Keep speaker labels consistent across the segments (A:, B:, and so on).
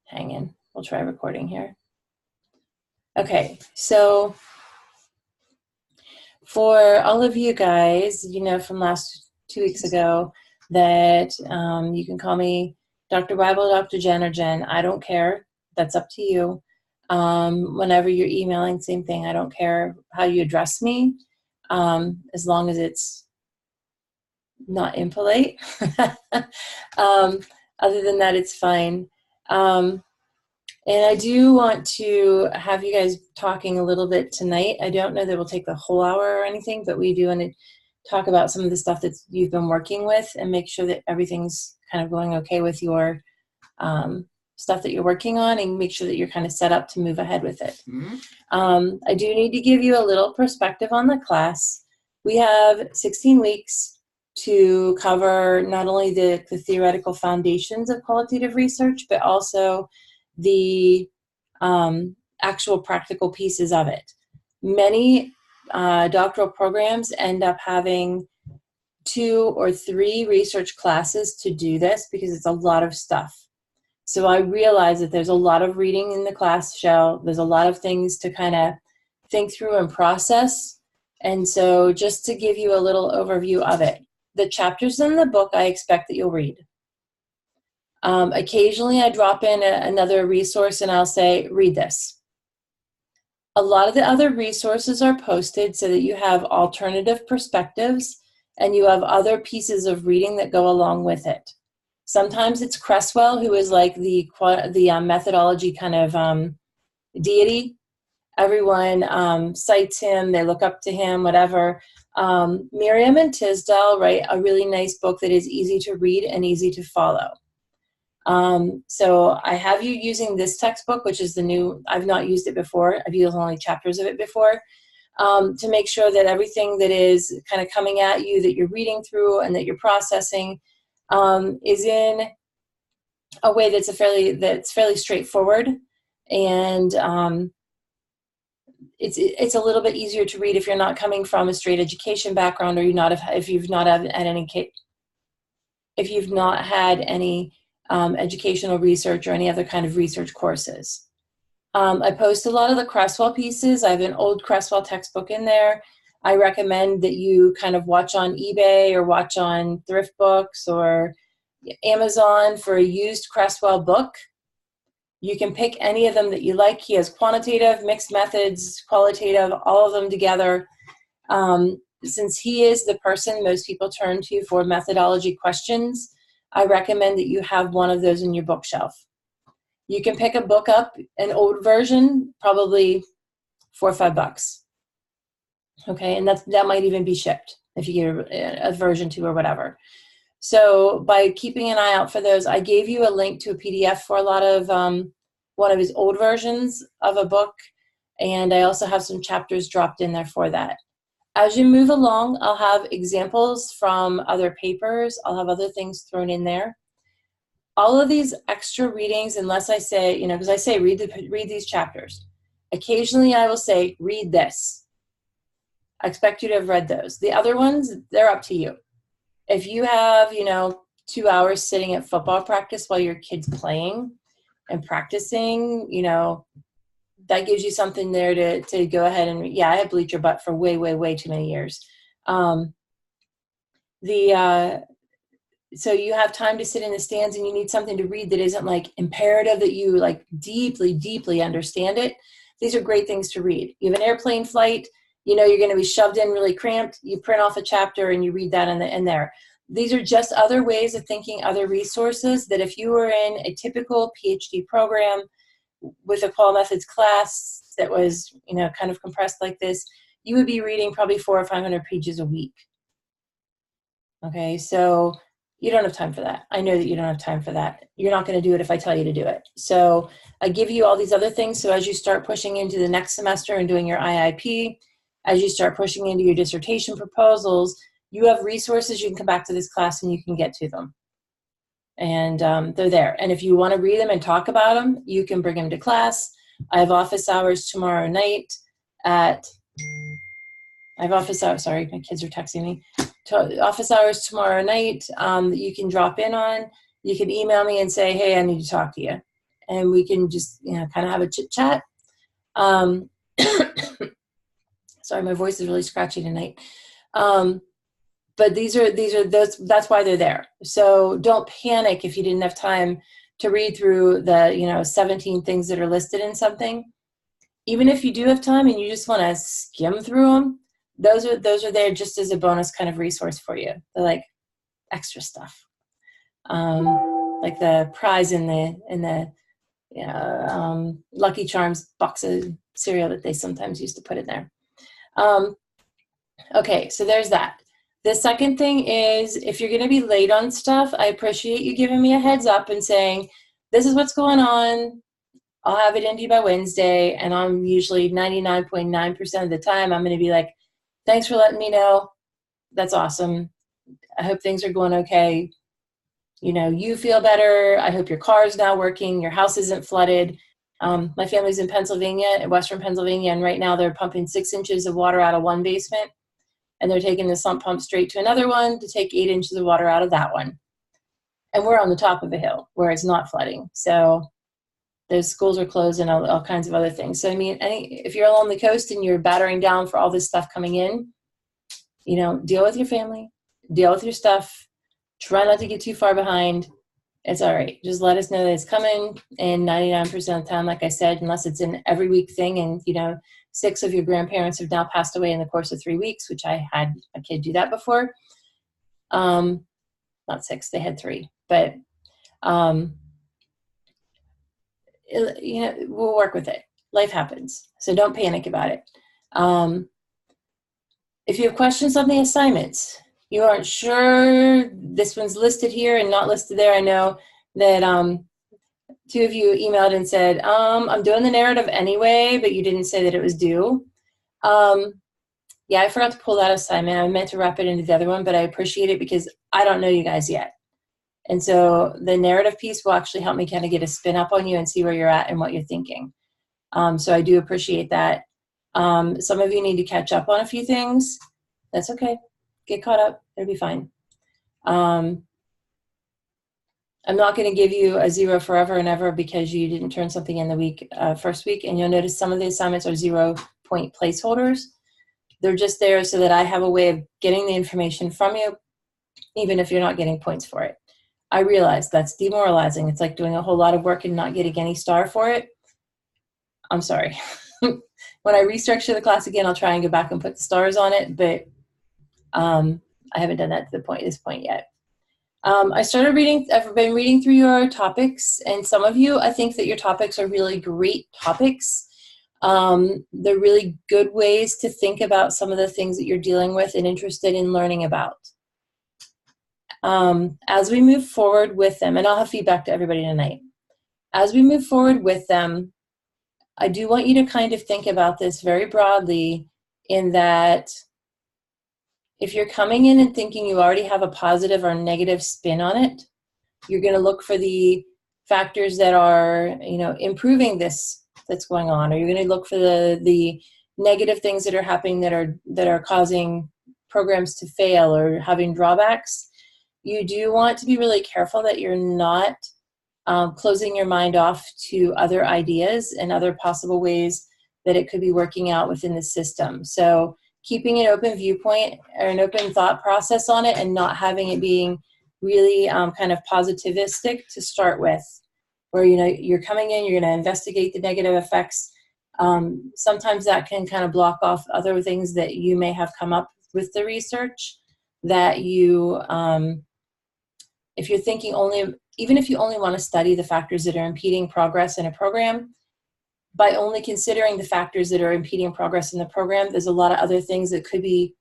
A: hang in. We'll try recording here. Okay, so for all of you guys, you know from last 2 weeks ago that you can call me Dr. Bible, Dr. Jen, or Jen. I don't care. That's up to you. Whenever you're emailing, same thing. I don't care how you address me, as long as it's not impolite. Other than that, it's fine. And I do want to have you guys talking a little bit tonight. I don't know that we'll take the whole hour or anything, but we do want to talk about some of the stuff that you've been working with and make sure that everything's kind of going okay with your stuff that you're working on, and make sure that you're kind of set up to move ahead with it. Mm-hmm. I do need to give you a little perspective on the class. We have 16 weeks to cover not only the theoretical foundations of qualitative research, but also the actual practical pieces of it. Many doctoral programs end up having 2 or 3 research classes to do this because it's a lot of stuff. So I realize that there's a lot of reading in the class shell. There's a lot of things to kind of think through and process. And so just to give you a little overview of it, the chapters in the book I expect that you'll read. Occasionally I drop in another resource and I'll say, read this. A lot of the other resources are posted so that you have alternative perspectives and you have other pieces of reading that go along with it. Sometimes it's Creswell, who is like the methodology kind of deity. Everyone cites him, they look up to him, whatever. Miriam and Tisdale write a really nice book that is easy to read and easy to follow. So I have you using this textbook, which is the new, I've not used it before. I've used only chapters of it before, to make sure that everything that is kind of coming at you, that you're reading through and that you're processing, is in a way that's fairly straightforward, and it's a little bit easier to read if you're not coming from a straight education background, or if you've not had any educational research or any other kind of research courses. I post a lot of the Creswell pieces. I have an old Creswell textbook in there. I recommend that you kind of watch on eBay or watch on Thrift Books or Amazon for a used Creswell book. You can pick any of them that you like. He has quantitative, mixed methods, qualitative, all of them together. Since he is the person most people turn to for methodology questions, I recommend that you have one of those in your bookshelf. You can pick a book up, an old version, probably $4 or $5. Okay, and that might even be shipped if you get a version 2 or whatever. So by keeping an eye out for those, I gave you a link to a PDF for a lot of one of his old versions of a book, and I also have some chapters dropped in there for that. As you move along, I'll have examples from other papers. I'll have other things thrown in there. All of these extra readings, unless I say, because I say read these chapters. Occasionally I will say, read this. I expect you to have read those. The other ones, they're up to you. If you have, 2 hours sitting at football practice while your kid's playing and practicing, that gives you something there to go ahead and, I had Bleacher Butt for way, way, way too many years. So you have time to sit in the stands and you need something to read that isn't like imperative that you like deeply, deeply understand it. These are great things to read. You have an airplane flight, you're going to be shoved in really cramped. You print off a chapter and you read that in there. These are just other ways of thinking, other resources that if you were in a typical PhD program with a Qual Methods class that was, kind of compressed like this, you would be reading probably 400 or 500 pages a week. Okay, so you don't have time for that. I know that you don't have time for that. You're not going to do it if I tell you to do it. So I give you all these other things. So as you start pushing into the next semester and doing your IIP, as you start pushing into your dissertation proposals, you have resources. You can come back to this class and you can get to them. And they're there. And if you want to read them and talk about them, you can bring them to class. I have office hours tomorrow night sorry, my kids are texting me. Office hours tomorrow night that you can drop in on. You can email me and say, hey, I need to talk to you. and we can just, you know, kind of have a chit chat. Sorry, my voice is really scratchy tonight. But that's why they're there. So don't panic if you didn't have time to read through the, you know, 17 things that are listed in something. Even if you do have time and you just want to skim through them, those are there just as a bonus kind of resource for you. They're like extra stuff, like the prize in the Lucky Charms box of cereal that they sometimes used to put in there. Okay, so there's that. The second thing is, if you're going to be late on stuff, I appreciate you giving me a heads up and saying, this is what's going on. I'll have it into you by Wednesday. And I'm usually 99.9% of the time, I'm going to be like, thanks for letting me know. That's awesome. I hope things are going okay. You know, you feel better. I hope your car is now working. Your house isn't flooded. My family's in Pennsylvania, Western Pennsylvania, and right now they're pumping 6 inches of water out of one basement. And they're taking the sump pump straight to another one to take 8 inches of water out of that one. And we're on the top of a hill where it's not flooding. So those schools are closed and all kinds of other things. So, I mean, if you're along the coast and you're battering down for all this stuff coming in, you know, deal with your family, deal with your stuff, try not to get too far behind. It's all right. Just let us know that it's coming. And 99% of the time, like I said, unless it's an every week thing and, you know, 6 of your grandparents have now passed away in the course of 3 weeks, which I had a kid do that before. Not 6, they had 3, but, you know, we'll work with it. Life happens. So don't panic about it. If you have questions on the assignments, you aren't sure this one's listed here and not listed there. I know that, 2 of you emailed and said, I'm doing the narrative anyway, but you didn't say that it was due. Yeah, I forgot to pull that assignment. I meant to wrap it into the other one, but I appreciate it because I don't know you guys yet. And so the narrative piece will actually help me kind of get a spin up on you and see where you're at and what you're thinking. So I do appreciate that. Some of you need to catch up on a few things. That's okay. Get caught up. It'll be fine. I'm not going to give you a 0 forever and ever because you didn't turn something in the first week. And you'll notice some of the assignments are 0-point placeholders. They're just there so that I have a way of getting the information from you, even if you're not getting points for it. I realize that's demoralizing. It's like doing a whole lot of work and not getting any star for it. I'm sorry. When I restructure the class again, I'll try and go back and put the stars on it, but I haven't done that to this point yet. I've been reading through your topics, and some of you, I think that your topics are really great topics. They're really good ways to think about some of the things that you're dealing with and interested in learning about. As we move forward with them, and I'll have feedback to everybody tonight. As we move forward with them, I do want you to kind of think about this very broadly in that if you're coming in and thinking you already have a positive or negative spin on it, you're going to look for the factors that are, you know, improving this that's going on, or you're going to look for the negative things that are happening that are causing programs to fail or having drawbacks. You do want to be really careful that you're not closing your mind off to other ideas and other possible ways that it could be working out within the system. So keeping an open viewpoint or an open thought process on it and not having it being really kind of positivistic to start with, where, you know, you're coming in, you're going to investigate the negative effects. Sometimes that can kind of block off other things that you may have come up with the research that you, if you're thinking even if you only want to study the factors that are impeding progress in a program, by only considering the factors that are impeding progress in the program, there's a lot of other things that could be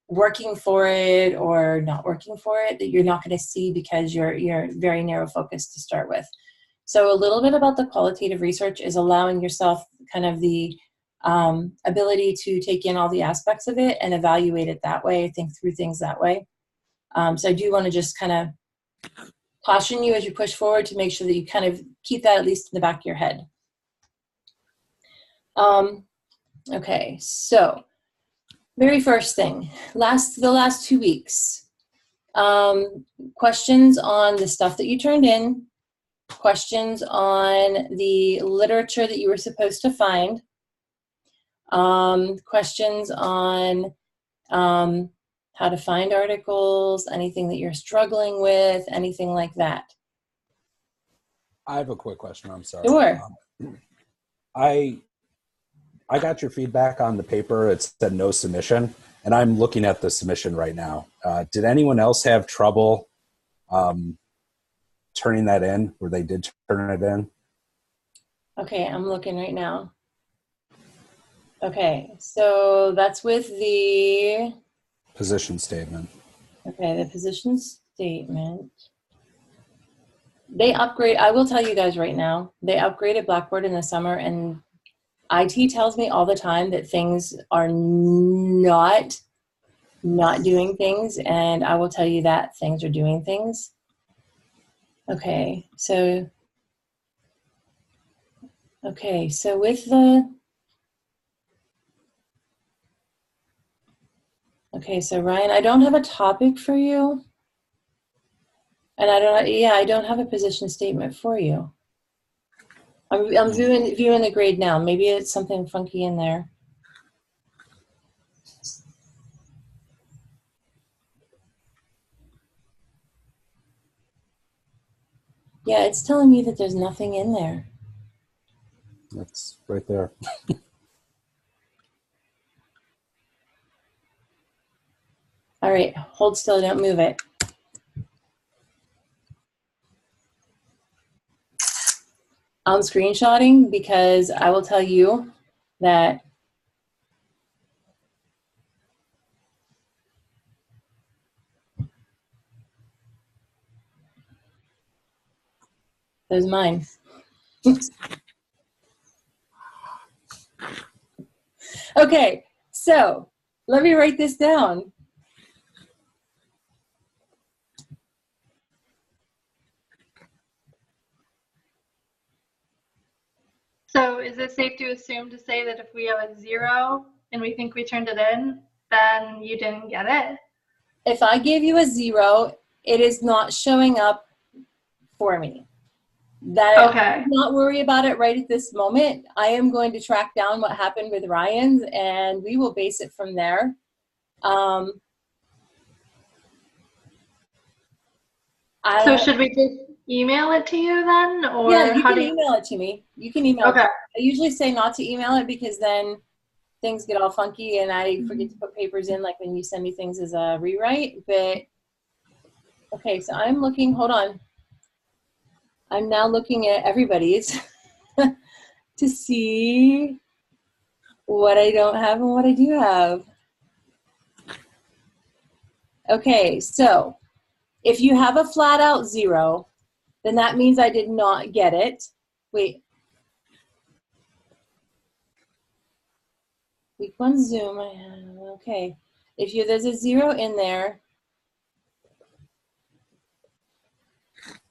A: working for it or not working for it that you're not going to see because you're very narrow focused to start with. So a little bit about the qualitative research is allowing yourself kind of the ability to take in all the aspects of it and evaluate it that way, think through things that way. So I do want to just kind of caution you as you push forward to make sure that you kind of keep that at least in the back of your head. Okay, so very first thing, the last 2 weeks, questions on the stuff that you turned in, questions on the literature that you were supposed to find, questions on how to find articles, anything that you're struggling with, anything like that.
B: I have a quick question. I'm sorry.
A: Sure.
B: I got your feedback on the paper. It said no submission, and I'm looking at the submission right now. Did anyone else have trouble turning that in, or they did turn it in?
A: Okay, I'm looking right now. Okay, so that's with the
B: Position statement.
A: Okay, the position statement. They upgrade, I will tell you guys right now, they upgraded Blackboard in the summer, and IT tells me all the time that things are not doing things, and I will tell you that things are doing things. Okay, so with the so Ryan, I don't have a topic for you. And I don't have a position statement for you. I'm viewing the grade now. Maybe it's something funky in there. Yeah, it's telling me that there's nothing in there.
B: That's right there.
A: All right, hold still, don't move it. I'm screenshotting because I will tell you that there's mine. Okay, so let me write this down.
C: So is it safe to assume to say that if we have a 0 and we think we turned it in, then you didn't get it?
A: If I gave you a 0, it is not showing up for me.
C: Okay.
A: Not worry about it right at this moment. I am going to track down what happened with Ryan's, and we will base it from there.
C: So should we just email it to you then, or
A: yeah, you can email it to me. You can email
C: okay.
A: it. I usually say not to email it because then things get all funky and I forget to put papers in, like when you send me things as a rewrite. But okay, so I'm looking. Hold on. I'm now looking at everybody's to see what I don't have and what I do have. Okay, so if you have a flat out 0, then that means I did not get it. Wait. Week 1 Zoom, I have, okay. If there's a 0 in there.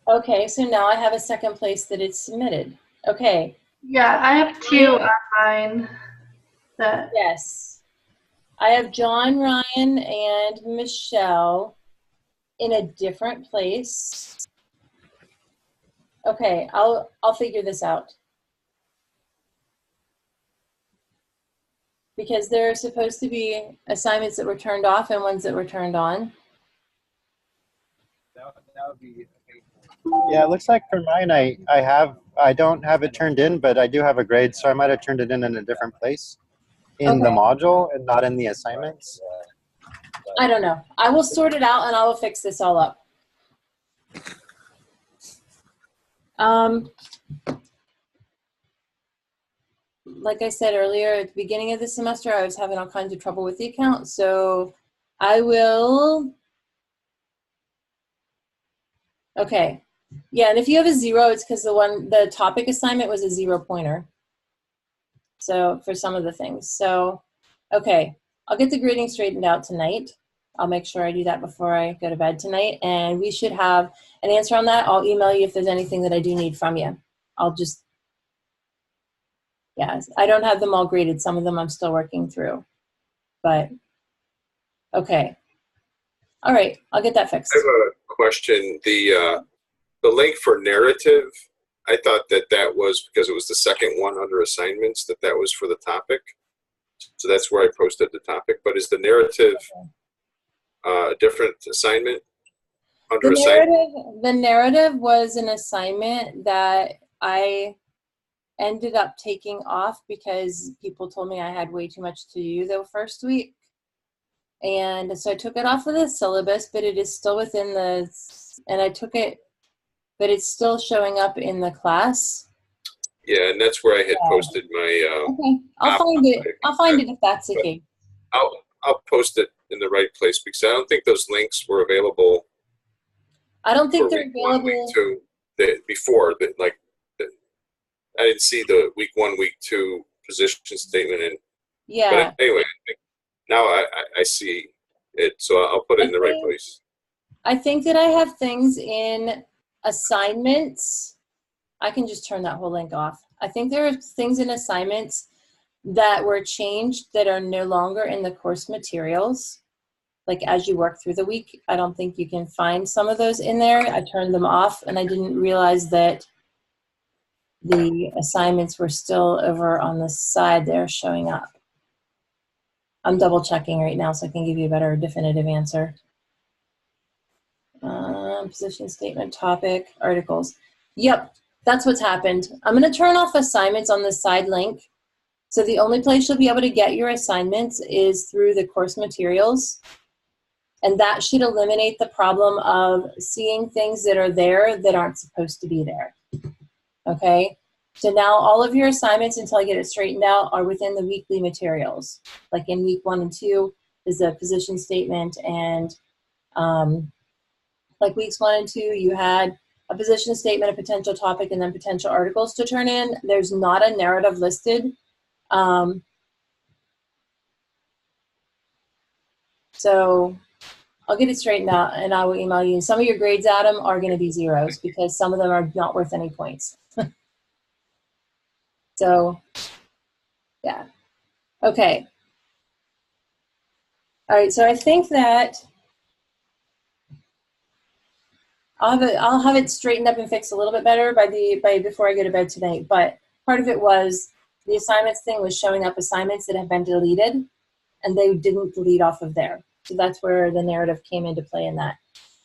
A: Okay, so now I have a second place that it's submitted. Okay.
C: Yeah, I have 2 on mine.
A: Yes. I have John, Ryan, and Michelle in a different place. Okay, I'll figure this out. Because there are supposed to be assignments that were turned off and ones that were turned on.
D: That would be
E: yeah, it looks like for mine, I don't have it turned in, but I do have a grade, so I might have turned it in a different place in the module and not in the assignments.
A: I don't know. I will sort it out and I will fix this all up. Like I said earlier, at the beginning of the semester, I was having all kinds of trouble with the account, so I will. Okay. Yeah, and if you have a 0, it's because the topic assignment was a 0 pointer. So for some of the things. So, okay, I'll get the grading straightened out tonight. I'll make sure I do that before I go to bed tonight, and we should have an answer on that. I'll email you if there's anything that I do need from you. Yeah, I don't have them all graded. Some of them I'm still working through, but okay. All right, I'll get that fixed.
F: I have a question. The
D: the link for narrative, I thought that was because it was the second one under assignments, that was for the topic. So that's where I posted the topic. But is the narrative a different assignment under assignment?
A: The narrative was an assignment that I ended up taking off because people told me I had way too much to do the first week. And so I took it off of the syllabus, but it is still within and I took it, but it's still showing up in the class.
D: Yeah, and that's where I had posted my.
A: Okay, I'll find it. I'll find it if that's the case.
D: I'll post it in the right place because I don't think those links were available.
A: I don't think they're available.
D: Before that, I didn't see the week 1, week 2 position statement in.
A: Yeah.
D: But anyway, now I see it, so I'll put it in the right place.
A: I think that I have things in assignments. I can just turn that whole link off. I think there are things in assignments that were changed that are no longer in the course materials. Like as you work through the week, I don't think you can find some of those in there. I turned them off and I didn't realize that the assignments were still over on the side there showing up. I'm double checking right now so I can give you a better definitive answer. Position statement, topic, articles. Yep, that's what's happened. I'm going to turn off assignments on the side link. So the only place you'll be able to get your assignments is through the course materials. And that should eliminate the problem of seeing things that are there that aren't supposed to be there. Okay? So now all of your assignments, until I get it straightened out, are within the weekly materials. Like in week 1 and 2 is a position statement, and like weeks 1 and 2, you had a position statement, a potential topic, and then potential articles to turn in. There's not a narrative listed. So I'll get it straightened out and I will email you. And some of your grades, Adam, are going to be zeros because some of them are not worth any points. So, yeah. Okay. All right, so I think that I'll have it straightened up and fixed a little bit better before I go to bed tonight. But part of it was the assignments thing was showing up assignments that have been deleted, and they didn't delete off of there. So that's where the narrative came into play in that.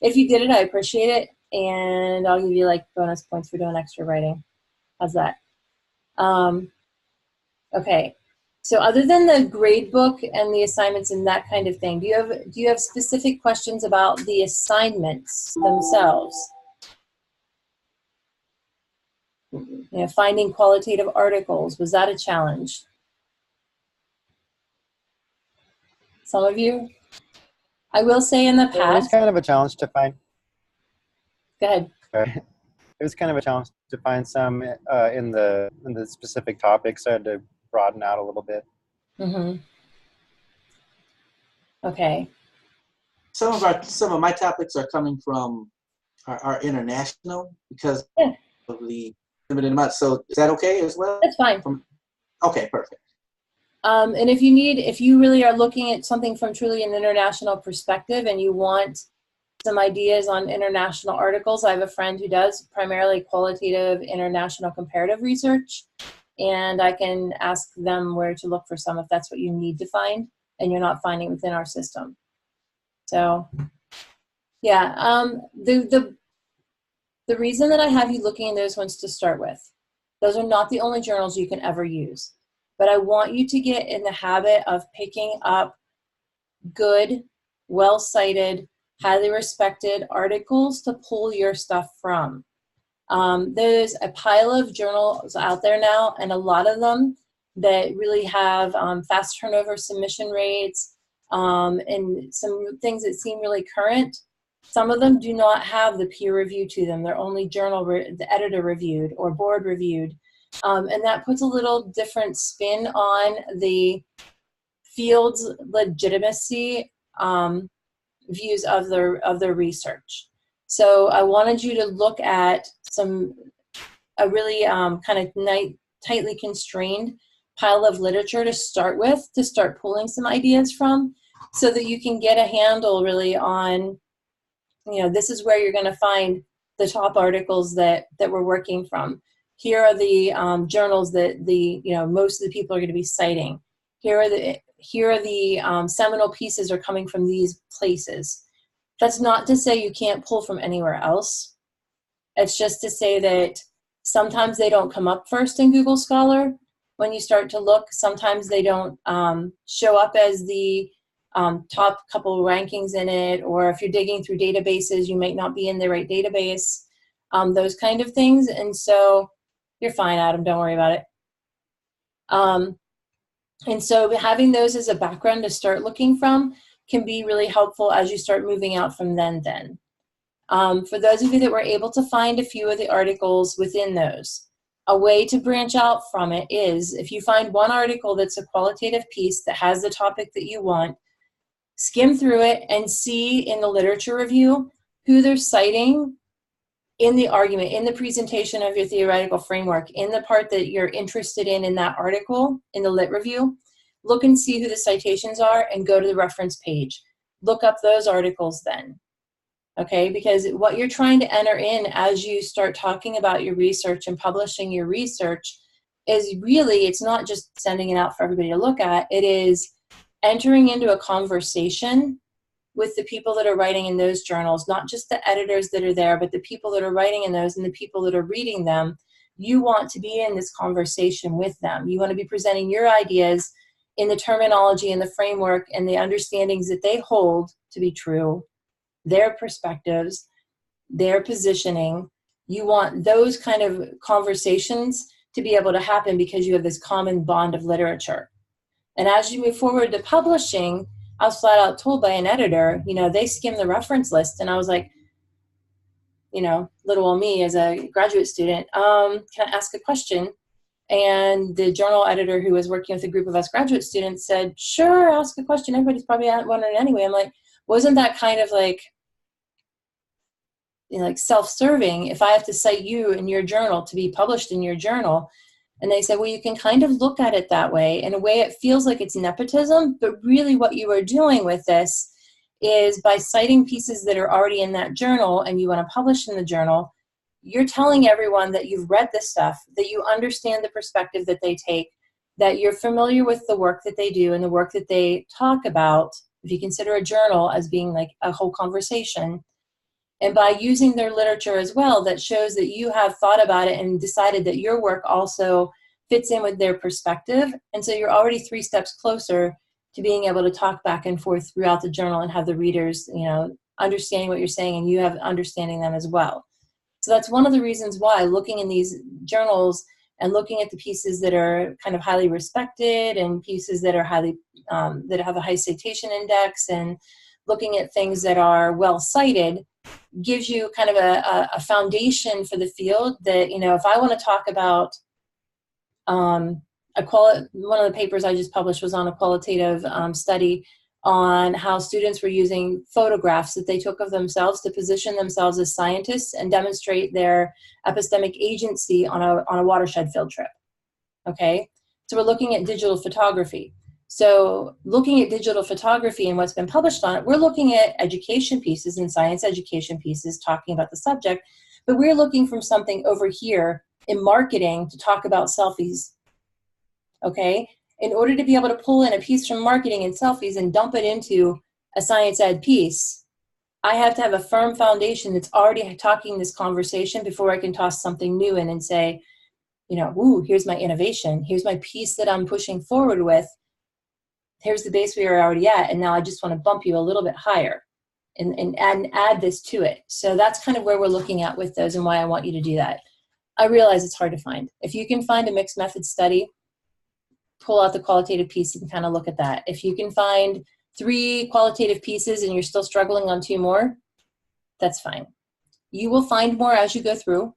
A: If you did it, I appreciate it, and I'll give you like bonus points for doing extra writing. How's that? Okay. So other than the grade book and the assignments and that kind of thing, do you have specific questions about the assignments themselves? You know, finding qualitative articles, was that a challenge? Some of you? I will say in the past.
E: It was kind of a challenge to find.
A: Go ahead.
E: It was kind of a challenge to find some in the specific topics. I had to broaden out a little bit.
A: Mm-hmm. Okay.
F: Some of my topics are coming from are international because of the limited amount. So is that okay as well?
A: That's fine.
F: Okay, perfect.
A: And if you really are looking at something from truly an international perspective and you want some ideas on international articles, I have a friend who does primarily qualitative international comparative research, and I can ask them where to look for some if that's what you need to find and you're not finding within our system. So, yeah, the reason that I have you looking in those ones to start with, those are not the only journals you can ever use. But I want you to get in the habit of picking up good, well-cited, highly respected articles to pull your stuff from. There's a pile of journals out there now, and a lot of them that really have fast turnover submission rates and some things that seem really current. Some of them do not have the peer review to them. They're only the editor reviewed or board reviewed. And that puts a little different spin on the field's legitimacy views of their research. So I wanted you to look at a really kind of tightly constrained pile of literature to start with, to start pulling some ideas from, so that you can get a handle really on, you know, this is where you're going to find the top articles that we're working from. Here are the journals that most of the people are going to be citing. Here are the seminal pieces are coming from these places. That's not to say you can't pull from anywhere else. It's just to say that sometimes they don't come up first in Google Scholar. When you start to look, sometimes they don't show up as the top couple rankings in it, or if you're digging through databases, you might not be in the right database, those kind of things. And so you're fine, Adam, don't worry about it. And so having those as a background to start looking from can be really helpful as you start moving out from then. For those of you that were able to find a few of the articles within those, a way to branch out from it is if you find one article that's a qualitative piece that has the topic that you want, skim through it and see in the literature review who they're citing in the argument, in the presentation of your theoretical framework, in the part that you're interested in that article, in the lit review. Look and see who the citations are and go to the reference page. Look up those articles then. Okay, because what you're trying to enter in as you start talking about your research and publishing your research is really, it's not just sending it out for everybody to look at, it is entering into a conversation with the people that are writing in those journals, not just the editors that are there, but the people that are writing in those and the people that are reading them. You want to be in this conversation with them. You want to be presenting your ideas in the terminology and the framework and the understandings that they hold to be true, their perspectives, their positioning. You want those kind of conversations to be able to happen because you have this common bond of literature. And as you move forward to publishing, I was flat out told by an editor, they skim the reference list. And I was like, little old me as a graduate student, can I ask a question? And the journal editor who was working with a group of us graduate students said, sure, ask a question. Everybody's probably wondering anyway. I'm like, wasn't that kind of like self-serving if I have to cite you in your journal to be published in your journal? And they said, well, you can kind of look at it that way. In a way, it feels like it's nepotism, but really what you are doing with this is by citing pieces that are already in that journal and you want to publish in the journal, you're telling everyone that you've read this stuff, that you understand the perspective that they take, that you're familiar with the work that they do and the work that they talk about, if you consider a journal as being like a whole conversation. And by using their literature as well, that shows that you have thought about it and decided that your work also fits in with their perspective. And so you're already 3 steps closer to being able to talk back and forth throughout the journal and have the readers, understanding what you're saying and you have understanding them as well. So that's one of the reasons why looking in these journals and looking at the pieces that are kind of highly respected and pieces that are highly, that have a high citation index and looking at things that are well cited gives you kind of a foundation for the field that, if I want to talk about one of the papers I just published was on a qualitative study on how students were using photographs that they took of themselves to position themselves as scientists and demonstrate their epistemic agency on a watershed field trip. Okay, so we're looking at digital photography. So looking at digital photography and what's been published on it, we're looking at education pieces and science education pieces talking about the subject, but we're looking from something over here in marketing to talk about selfies. Okay, in order to be able to pull in a piece from marketing and selfies and dump it into a science ed piece, I have to have a firm foundation that's already talking this conversation before I can toss something new in and say, ooh, here's my innovation. Here's my piece that I'm pushing forward with. Here's the base we are already at, and now I just want to bump you a little bit higher and add this to it. So that's kind of where we're looking at with those and why I want you to do that. I realize it's hard to find. If you can find a mixed method study, pull out the qualitative piece and kind of look at that. If you can find 3 qualitative pieces and you're still struggling on 2 more, that's fine. You will find more as you go through.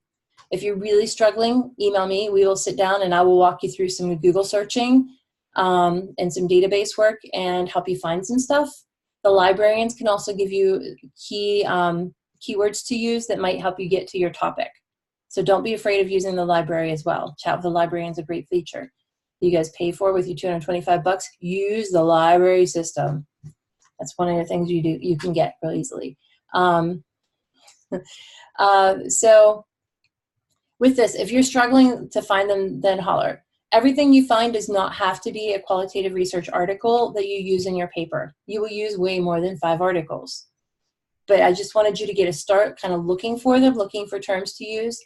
A: If you're really struggling, email me. We will sit down and I will walk you through some Google searching and some database work and help you find some stuff. The librarians can also give you keywords to use that might help you get to your topic. So don't be afraid of using the library as well. Chat with the librarian is a great feature. You guys pay for with your $225, use the library system. That's one of the things you can get real easily. So with this, if you're struggling to find them, then holler. Everything you find does not have to be a qualitative research article that you use in your paper. You will use way more than 5 articles. But I just wanted you to get a start kind of looking for them, looking for terms to use.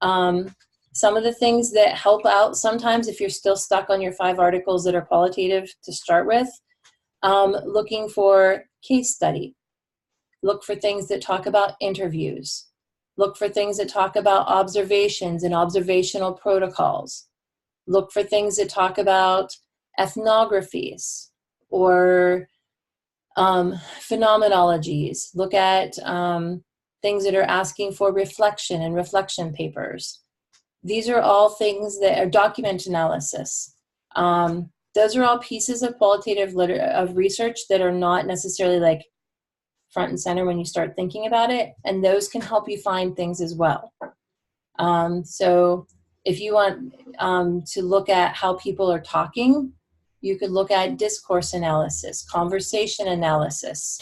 A: Some of the things that help out sometimes if you're still stuck on your 5 articles that are qualitative to start with, looking for case study. Look for things that talk about interviews. Look for things that talk about observations and observational protocols. Look for things that talk about ethnographies or phenomenologies. Look at things that are asking for reflection and reflection papers. These are all things that are document analysis. Those are all pieces of qualitative research that are not necessarily like front and center when you start thinking about it, and those can help you find things as well. So if you want to look at how people are talking, you could look at discourse analysis, conversation analysis.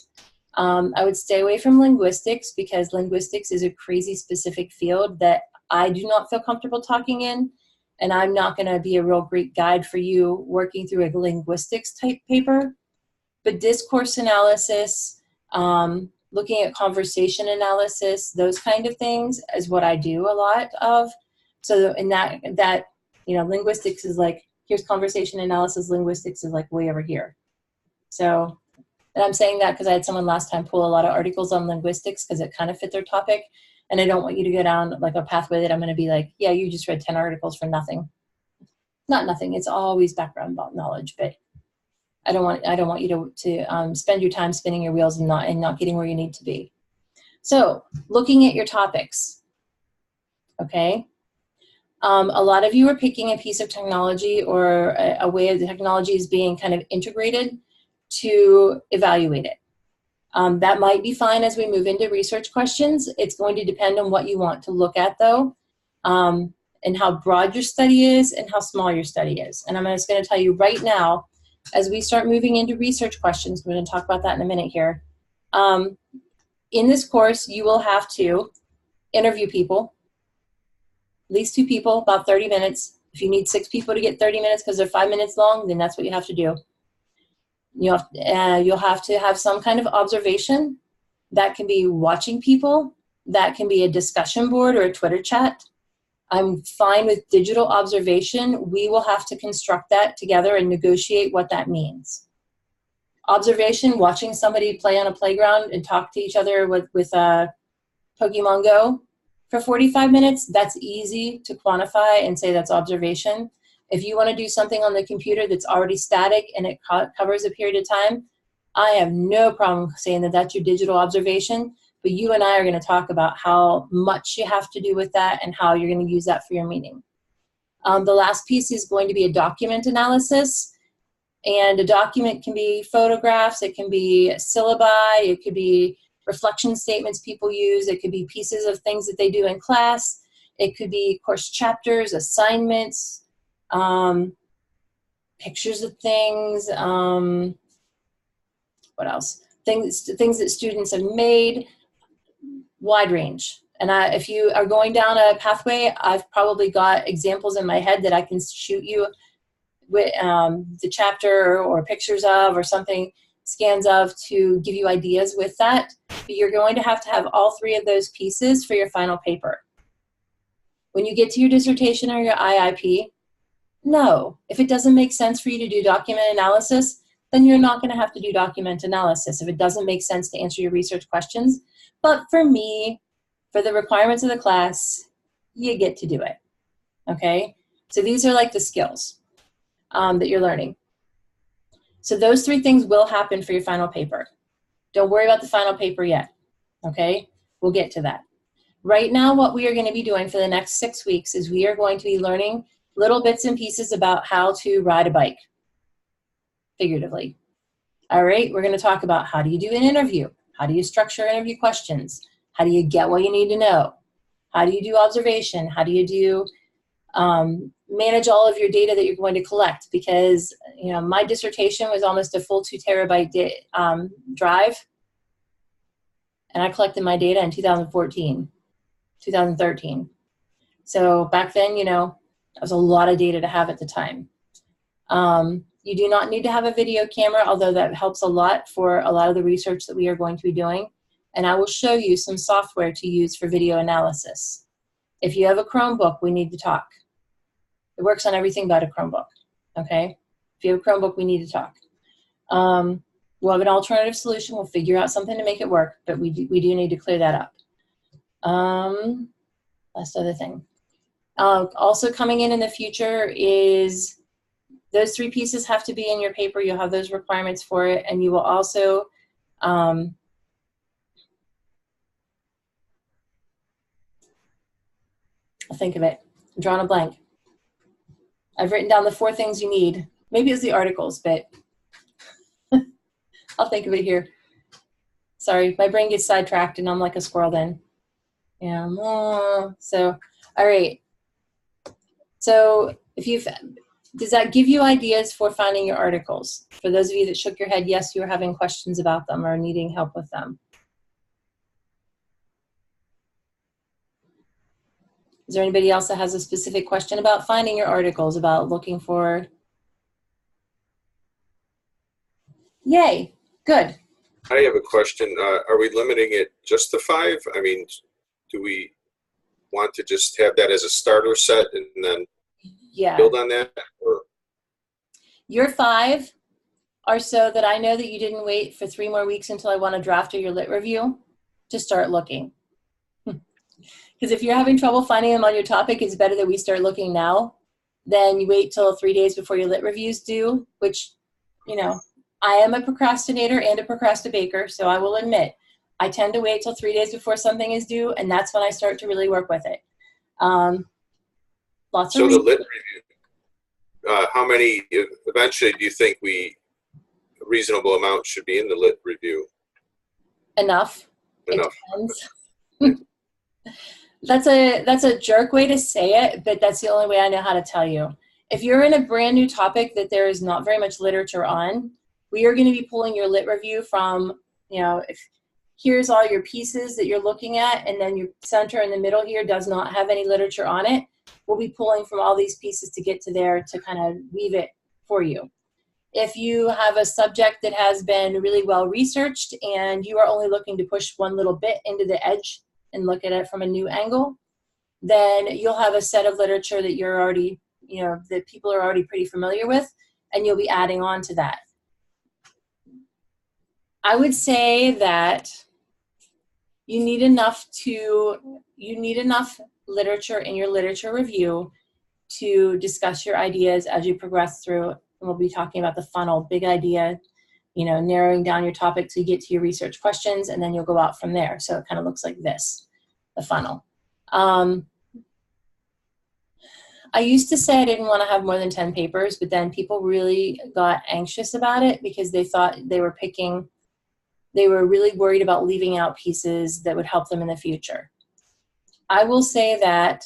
A: I would stay away from linguistics because linguistics is a crazy specific field that I do not feel comfortable talking in, and I'm not going to be a real great guide for you working through a linguistics type paper. But discourse analysis, looking at conversation analysis, those kind of things is what I do a lot of. So in that, you know, linguistics is like, here's conversation analysis, linguistics is like way over here. So, and I'm saying that because I had someone last time pull a lot of articles on linguistics because it kind of fit their topic. And I don't want you to go down like a pathway that I'm going to be like, yeah, you just read 10 articles for nothing. Not nothing. It's always background knowledge, but I don't want you to spend your time spinning your wheels and not getting where you need to be. So looking at your topics, okay. A lot of you are picking a piece of technology or a way of the technology is being kind of integrated to evaluate it. That might be fine as we move into research questions. It's going to depend on what you want to look at though, and how broad your study is and how small your study is. And I'm just going to tell you right now, as we start moving into research questions, we're going to talk about that in a minute here. In this course, you will have to interview people, at least 2 people, about 30 minutes. If you need 6 people to get 30 minutes because they're 5 minutes long, then that's what you have to do. You'll have to have some kind of observation. That can be watching people. That can be a discussion board or a Twitter chat. I'm fine with digital observation. We will have to construct that together and negotiate what that means. Observation, watching somebody play on a playground and talk to each other with Pokemon Go for 45 minutes, that's easy to quantify and say that's observation. If you want to do something on the computer that's already static and it covers a period of time, I have no problem saying that that's your digital observation, but you and I are going to talk about how much you have to do with that and how you're going to use that for your meeting. The last piece is going to be a document analysis, and a document can be photographs, it can be syllabi, it could be reflection statements people use, it could be pieces of things that they do in class, it could be course chapters, assignments, pictures of things, what else? Things that students have made, wide range. And if you are going down a pathway, I've probably got examples in my head that I can shoot you with the chapter or pictures of or something, scans of, to give you ideas with that. But you're going to have all 3 of those pieces for your final paper. When you get to your dissertation or your IIP, no. If it doesn't make sense for you to do document analysis, then you're not going to have to do document analysis if it doesn't make sense to answer your research questions. But for me, for the requirements of the class, you get to do it, okay? So these are like the skills that you're learning. So those 3 things will happen for your final paper. Don't worry about the final paper yet, okay? We'll get to that. Right now, what we are going to be doing for the next 6 weeks is we are going to be learning little bits and pieces about how to ride a bike, figuratively. All right, we're going to talk about how do you do an interview? How do you structure interview questions? How do you get what you need to know? How do you do observation? How do you do manage all of your data that you're going to collect? Because, you know, my dissertation was almost a full 2 terabyte drive. and I collected my data in 2014, 2013. So back then, that was a lot of data to have at the time. You do not need to have a video camera, although that helps a lot for a lot of the research that we are going to be doing. And I will show you some software to use for video analysis. If you have a Chromebook, we need to talk. It works on everything but a Chromebook, okay? If you have a Chromebook, we need to talk. We'll have an alternative solution. We'll figure out something to make it work, but we do need to clear that up. Last other thing. Also coming in the future is those 3 pieces have to be in your paper. You'll have those requirements for it, and you will also I'll think of it. I'm drawing a blank. I've written down the 4 things you need. Maybe it's the articles, but I'll think of it here. Sorry, my brain gets sidetracked and I'm like a squirrel then. Yeah. So, all right. So does that give you ideas for finding your articles? For those of you that shook your head, yes, you were having questions about them or needing help with them. Is there anybody else that has a specific question about finding your articles, about looking for? Yay, good.
D: I have a question. Are we limiting it just to 5? I mean, do we want to just have that as a starter set and then build on that? Or?
A: Your 5 are so that I know that you didn't wait for 3 more weeks until I want to draft your lit review to start looking. Because if you're having trouble finding them on your topic, it's better that we start looking now than you wait till 3 days before your lit reviews due, which, I am a procrastinator and a procrastinator, so I will admit, I tend to wait till 3 days before something is due, and that's when I start to really work with it. Lots of
D: the lit review, how many, eventually, do you think a reasonable amount should be in the lit review?
A: Enough.
D: Enough.
A: It depends. That's a jerk way to say it, but that's the only way I know how to tell you. If you're in a brand new topic that there is not very much literature on, we are going to be pulling your lit review from, if here's all your pieces that you're looking at, and then your center in the middle here does not have any literature on it. We'll be pulling from all these pieces to get to there to kind of weave it for you. If you have a subject that has been really well researched and you are only looking to push one little bit into the edge and look at it from a new angle, then you'll have a set of literature that you're already, that people are already pretty familiar with, and you'll be adding on to that. I would say that you need enough literature in your literature review to discuss your ideas as you progress through. And we'll be talking about the funnel, big idea, narrowing down your topic so you get to your research questions, and then you'll go out from there. So it kind of looks like this, the funnel. I used to say I didn't want to have more than 10 papers, but then people really got anxious about it because they thought they were really worried about leaving out pieces that would help them in the future. I will say that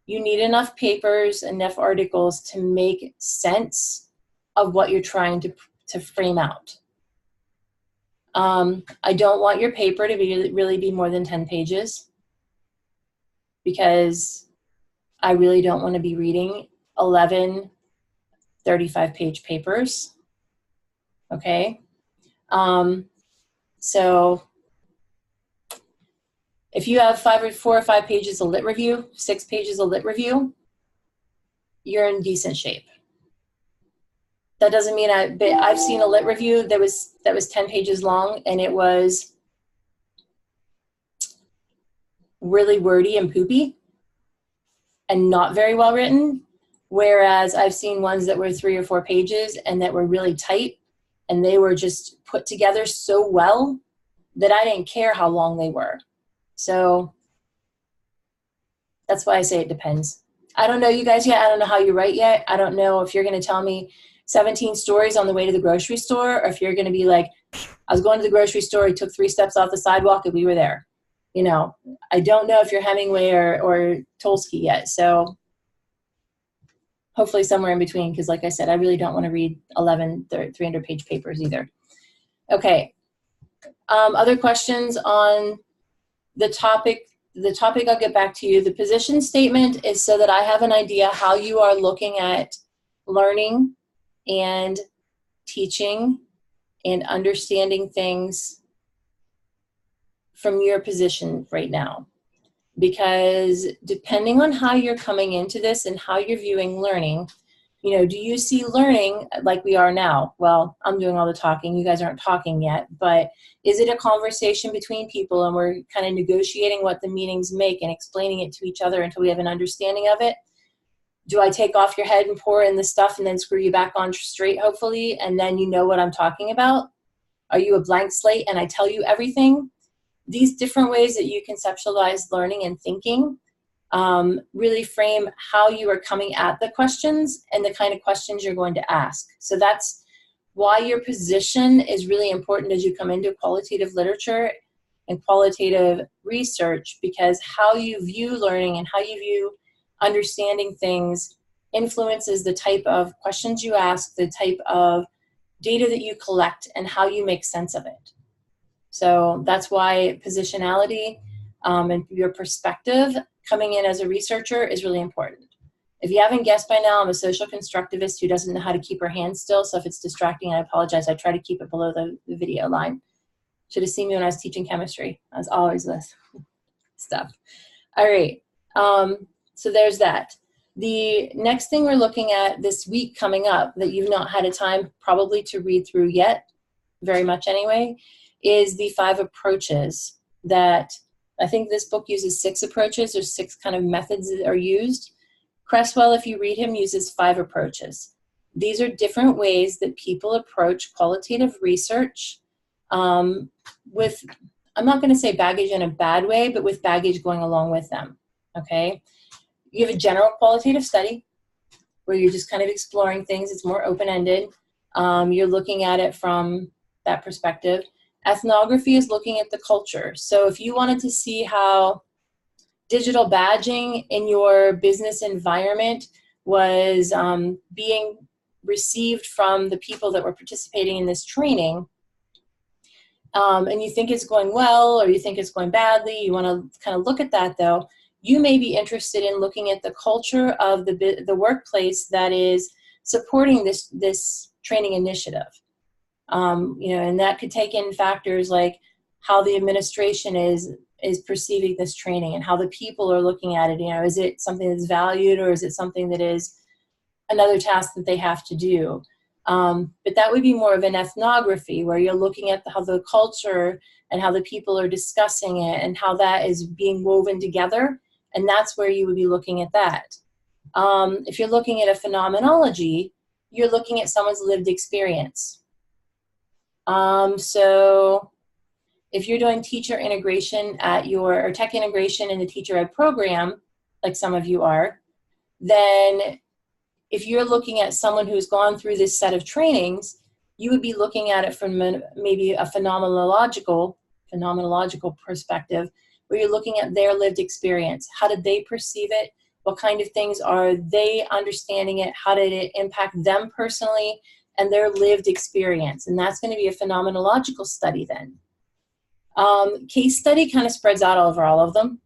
A: you need enough papers, enough articles to make sense of what you're trying to frame out. I don't want your paper to really be more than 10 pages because I really don't want to be reading 11 35-page papers, okay? So if you have 4 or 5 pages of lit review, 6 pages of lit review, you're in decent shape. That doesn't mean I've seen a lit review that was 10 pages long and it was really wordy and poopy and not very well written, whereas I've seen ones that were 3 or 4 pages and that were really tight and they were just put together so well that I didn't care how long they were. So that's why I say it depends. I don't know you guys yet. I don't know how you write yet. I don't know if you're going to tell me 17 stories on the way to the grocery store, or if you're going to be like, I was going to the grocery store, he took 3 steps off the sidewalk and we were there. I don't know if you're Hemingway or Tolsky yet. So hopefully somewhere in between, because like I said, I really don't want to read 11 300-page papers either. Okay. Other questions on The topic I'll get back to you. The position statement is so that I have an idea how you are looking at learning and teaching and understanding things from your position right now. Because depending on how you're coming into this and how you're viewing learning, you know, do you see learning like we are now? Well, I'm doing all the talking. You guys aren't talking yet. But is it a conversation between people and we're kind of negotiating what the meanings make and explaining it to each other until we have an understanding of it? Do I take off your head and pour in the stuff and then screw you back on straight, hopefully, and then you know what I'm talking about? Are you a blank slate and I tell you everything? These different ways that you conceptualize learning and thinking really frame how you are coming at the questions and the kind of questions you're going to ask. So that's why your position is really important as you come into qualitative literature and qualitative research, because how you view learning and how you view understanding things influences the type of questions you ask, the type of data that you collect, and how you make sense of it. So that's why positionality and your perspective coming in as a researcher is really important. If you haven't guessed by now, I'm a social constructivist who doesn't know how to keep her hands still, so if it's distracting, I apologize. I try to keep it below the video line. Should have seen me when I was teaching chemistry. I was always this stuff. All right, so there's that. The next thing we're looking at this week coming up that you've not had a time probably to read through yet, very much anyway, is the 5 approaches that I think this book uses 6 approaches. There's 6 kind of methods that are used. Creswell, if you read him, uses 5 approaches. These are different ways that people approach qualitative research with, I'm not going to say baggage in a bad way, but with baggage going along with them, okay? You have a general qualitative study where you're just kind of exploring things. It's more open-ended. You're looking at it from that perspective. Ethnography is looking at the culture. So if you wanted to see how digital badging in your business environment was being received from the people that were participating in this training, and you think it's going well or you think it's going badly, you want to kind of look at that though, you may be interested in looking at the culture of the workplace that is supporting this training initiative. You know, and that could take in factors like how the administration is perceiving this training and how the people are looking at it. You know, is it something that's valued or is it something that is another task that they have to do? But that would be more of an ethnography where you're looking at how the culture and how the people are discussing it and how that is being woven together. And that's where you would be looking at that. If you're looking at a phenomenology, you're looking at someone's lived experience. So if you're doing teacher integration or tech integration in the teacher ed program, like some of you are, then if you're looking at someone who's gone through this set of trainings, you would be looking at it from maybe a phenomenological perspective, where you're looking at their lived experience. How did they perceive it? What kind of things are they understanding it? How did it impact them personally and their lived experience? And that's going to be a phenomenological study then. Case study kind of spreads out over all of them.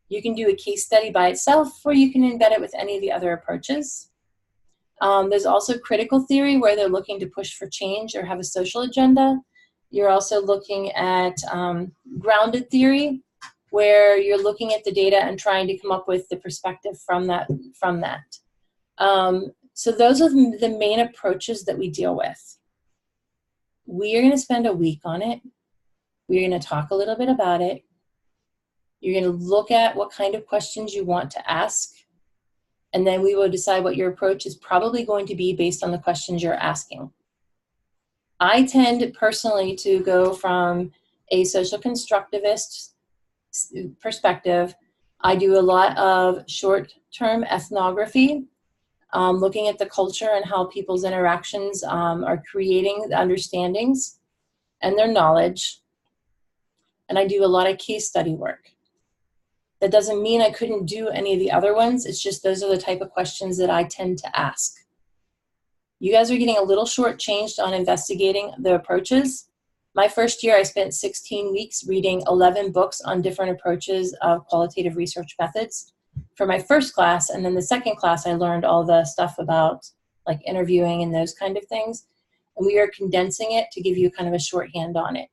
A: You can do a case study by itself, or you can embed it with any of the other approaches. There's also critical theory, where they're looking to push for change or have a social agenda. You're also looking at grounded theory, where you're looking at the data and trying to come up with the perspective from that. So those are the main approaches that we deal with. We are going to spend a week on it. We're going to talk a little bit about it. You're going to look at what kind of questions you want to ask, and then we will decide what your approach is probably going to be based on the questions you're asking. I tend personally to go from a social constructivist perspective. I do a lot of short-term ethnography, looking at the culture and how people's interactions are creating the understandings and their knowledge. And I do a lot of case study work. That doesn't mean I couldn't do any of the other ones. It's just those are the type of questions that I tend to ask. You guys are getting a little shortchanged on investigating the approaches. My first year, I spent 16 weeks reading 11 books on different approaches of qualitative research methods for my first class. And then the second class, I learned all the stuff about like interviewing and those kind of things. And we are condensing it to give you kind of a shorthand on it.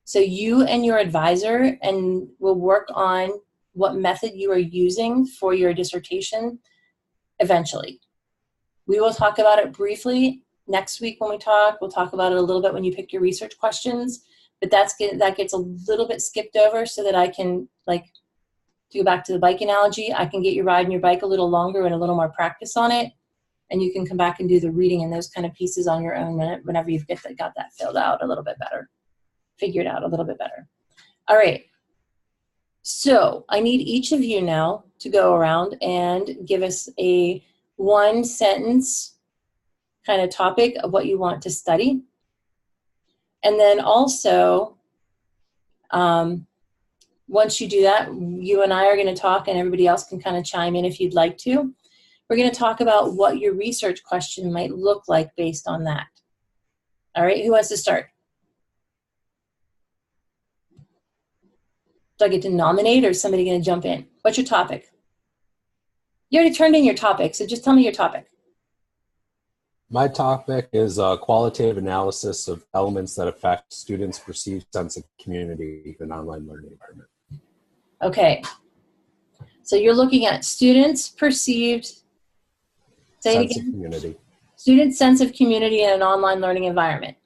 A: So you and your advisor and will work on what method you are using for your dissertation eventually. We will talk about it briefly next week when we talk. We'll talk about it a little bit when you pick your research questions, but that gets a little bit skipped over so that I can, like, to go back to the bike analogy, I can get you riding your bike a little longer and a little more practice on it, and you can come back and do the reading and those kind of pieces on your own whenever you've got that filled out a little bit better, figured out a little bit better. All right. So I need each of you now to go around and give us a one sentence kind of topic of what you want to study. And then also, once you do that, you and I are going to talk, and everybody else can kind of chime in if you'd like to. We're going to talk about what your research question might look like based on that. All right, who wants to start? Do I get to nominate, or is somebody going to jump in? What's your topic? You already turned in your topic, so just tell me your topic.
B: My topic is qualitative analysis of elements that affect students' perceived sense of community in an online learning environment.
A: Okay. So you're looking at students' perceived, say it
B: Sense
A: again.
B: of community.
A: Students' sense of community in an online learning environment.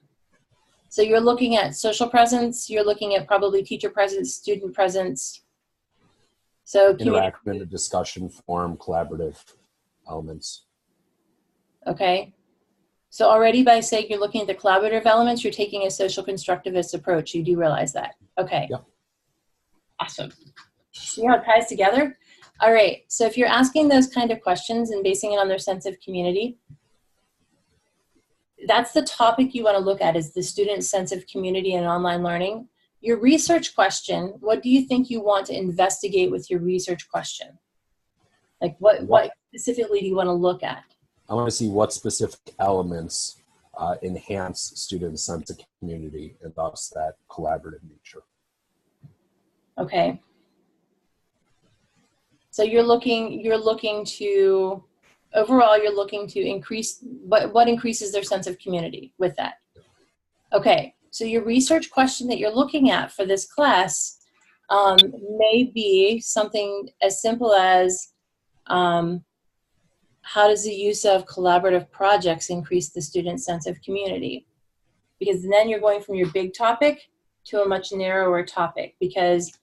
A: So you're looking at social presence, you're looking at probably teacher presence, student presence. So
B: Interactive in a discussion form, collaborative elements.
A: Okay. So already by saying you're looking at the collaborative elements, you're taking a social constructivist approach. You do realize that. Okay.
B: Yep.
A: Awesome. See how it ties together? All right. So if you're asking those kind of questions and basing it on their sense of community, that's the topic you want to look at, is the student's sense of community in online learning. Your research question, what do you think you want to investigate with your research question? Like what specifically do you want to look at?
B: I want to see what specific elements enhance students' sense of community and thus that collaborative nature.
A: Okay. So you're looking to, overall, you're looking to increase, what increases their sense of community with that? Okay, so your research question that you're looking at for this class may be something as simple as, how does the use of collaborative projects increase the student's sense of community? Because then you're going from your big topic to a much narrower topic, because